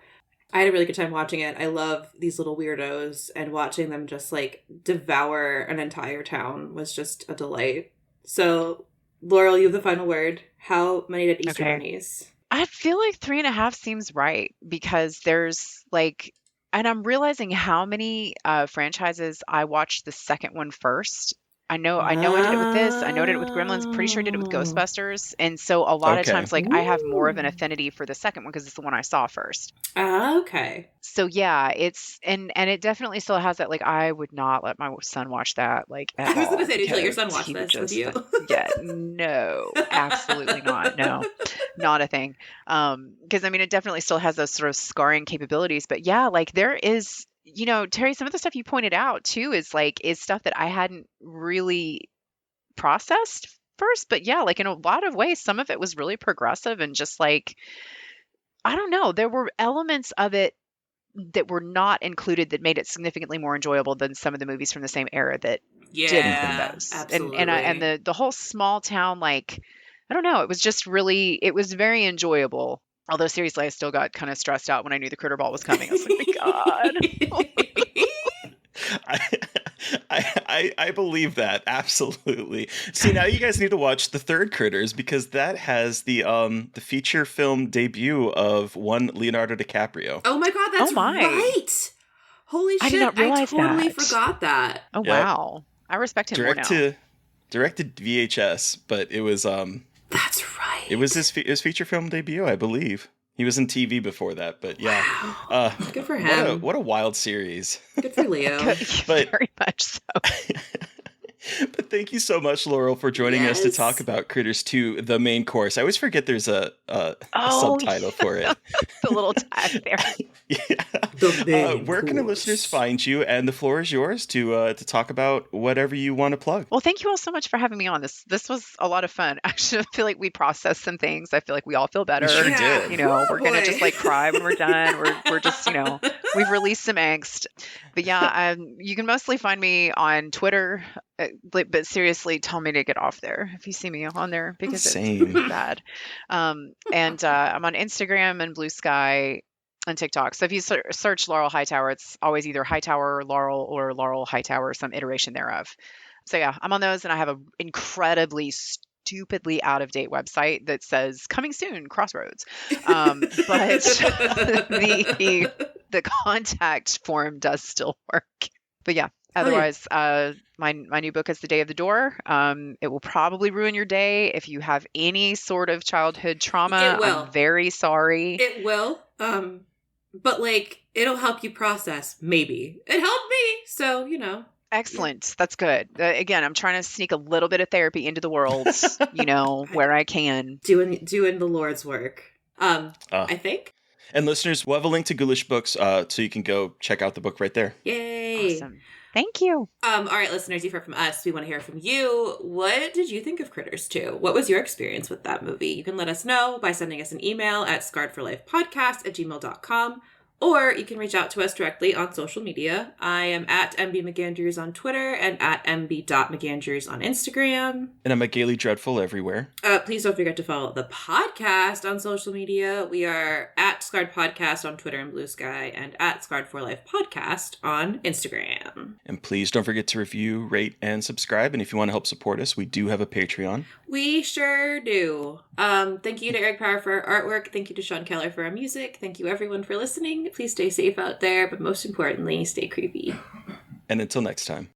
Speaker 3: I had a really good time watching it. I love these little weirdos, and watching them just like devour an entire town was just a delight. So, Laurel, you have the final word. How many did Easter
Speaker 4: Okay.
Speaker 3: bunnies?
Speaker 4: I feel like 3.5 seems right because there's like, and I'm realizing how many franchises I watched the second one first. I know I did it with this. I know I did it with Gremlins. Pretty sure I did it with
Speaker 3: Oh.
Speaker 4: Ghostbusters. And so a lot of
Speaker 2: Okay.
Speaker 4: times, like I have more of an
Speaker 3: Ooh.
Speaker 4: affinity for the second one because it's the one I saw first.
Speaker 3: Okay.
Speaker 4: So yeah, it's and it definitely still has that. Like I would not let my son watch that. Like at
Speaker 3: I was gonna
Speaker 4: all,
Speaker 3: say, did you let your son
Speaker 4: because
Speaker 3: watch
Speaker 4: he would
Speaker 3: this with
Speaker 4: just
Speaker 3: you?
Speaker 4: yeah, no, absolutely not. No, not a thing. Because I mean, it definitely still has those sort of scarring capabilities. But yeah, like there is, Terry, some of the stuff you pointed out too is stuff that I hadn't really processed first. But yeah, like in a lot of ways, some of it was really progressive and just like, I don't know, there were elements of it that were not included that made it significantly more enjoyable than some of the movies from the same era that did include
Speaker 3: Yeah,
Speaker 4: those.
Speaker 3: absolutely.
Speaker 4: And the whole small town, like, I don't know, it was just really, it was very enjoyable. Although seriously, I still got kind of stressed out when I knew the critter ball was coming. I was like, my God.
Speaker 2: I believe that, absolutely. See, now you guys need to watch the third Critters, because that has the feature film debut of one Leonardo DiCaprio.
Speaker 3: Oh my God, that's
Speaker 4: Oh my.
Speaker 3: right. Holy shit,
Speaker 4: I did not realize
Speaker 3: totally
Speaker 4: that.
Speaker 3: forgot that.
Speaker 4: Oh,
Speaker 2: Yep.
Speaker 4: wow. I respect him more now.
Speaker 2: Directed VHS, but it was
Speaker 3: That's right.
Speaker 2: it was his feature film debut, I believe. He was in TV before that, but yeah.
Speaker 3: Wow. Good for him.
Speaker 2: What a wild series.
Speaker 3: Good for Leo.
Speaker 2: But-
Speaker 4: Very much so.
Speaker 2: But thank you so much, Laurel, for joining us to
Speaker 3: Yes.
Speaker 2: talk about Critters 2, the main course. I always forget there's a subtitle for it.
Speaker 4: The little tag there.
Speaker 2: Yeah.
Speaker 3: The main
Speaker 2: Where can our
Speaker 3: course.
Speaker 2: listeners find you? And the floor is yours to talk about whatever you want to plug.
Speaker 4: Well, thank you all so much for having me on. This was a lot of fun. Actually, I feel like we processed some things. I feel like we all feel better.
Speaker 2: We sure
Speaker 3: Yeah.
Speaker 2: did.
Speaker 4: We're gonna
Speaker 3: boy.
Speaker 4: just like cry when we're done. We're just we've released some angst. But yeah, you can mostly find me on Twitter. But seriously, tell me to get off there if you see me on there, because
Speaker 2: Same.
Speaker 4: it's bad. And I'm on Instagram and Blue Sky and TikTok. So if you search Laurel Hightower, it's always either Hightower Laurel or Laurel Hightower, some iteration thereof. So yeah, I'm on those, and I have an incredibly stupidly out of date website that says coming soon, Crossroads. But the contact form does still work. But yeah, otherwise, my new book is The Day of the Door. It will probably ruin your day if you have any sort of childhood trauma.
Speaker 3: It will.
Speaker 4: I'm very sorry.
Speaker 3: It will. But like, it'll help you process. Maybe it helped me. So
Speaker 4: Excellent. That's good. Again, I'm trying to sneak a little bit of therapy into the world, where I can.
Speaker 3: doing the Lord's work. I think.
Speaker 2: And listeners, we'll have a link to Ghoulish Books, so you can go check out the book right there.
Speaker 3: Yay!
Speaker 4: Awesome. Thank you.
Speaker 3: All right, listeners, you've heard from us. We want to hear from you. What did you think of Critters 2? What was your experience with that movie? You can let us know by sending us an email at scarredforlifepodcast@gmail.com, or you can reach out to us directly on social media. I am at MB McAndrews on Twitter and at MB.McAndrews on Instagram.
Speaker 2: And I'm a Gaily Dreadful everywhere.
Speaker 3: Please don't forget to follow the podcast on social media. We are at Scarred Podcast on Twitter and Blue Sky, and at Scarred for Life Podcast on Instagram.
Speaker 2: And please don't forget to review, rate, and subscribe. And if you want to help support us, we do have a Patreon.
Speaker 3: We sure do. Thank you to Eric Power for our artwork. Thank you to Sean Keller for our music. Thank you everyone for listening. Please stay safe out there, but most importantly, stay creepy.
Speaker 2: And until next time.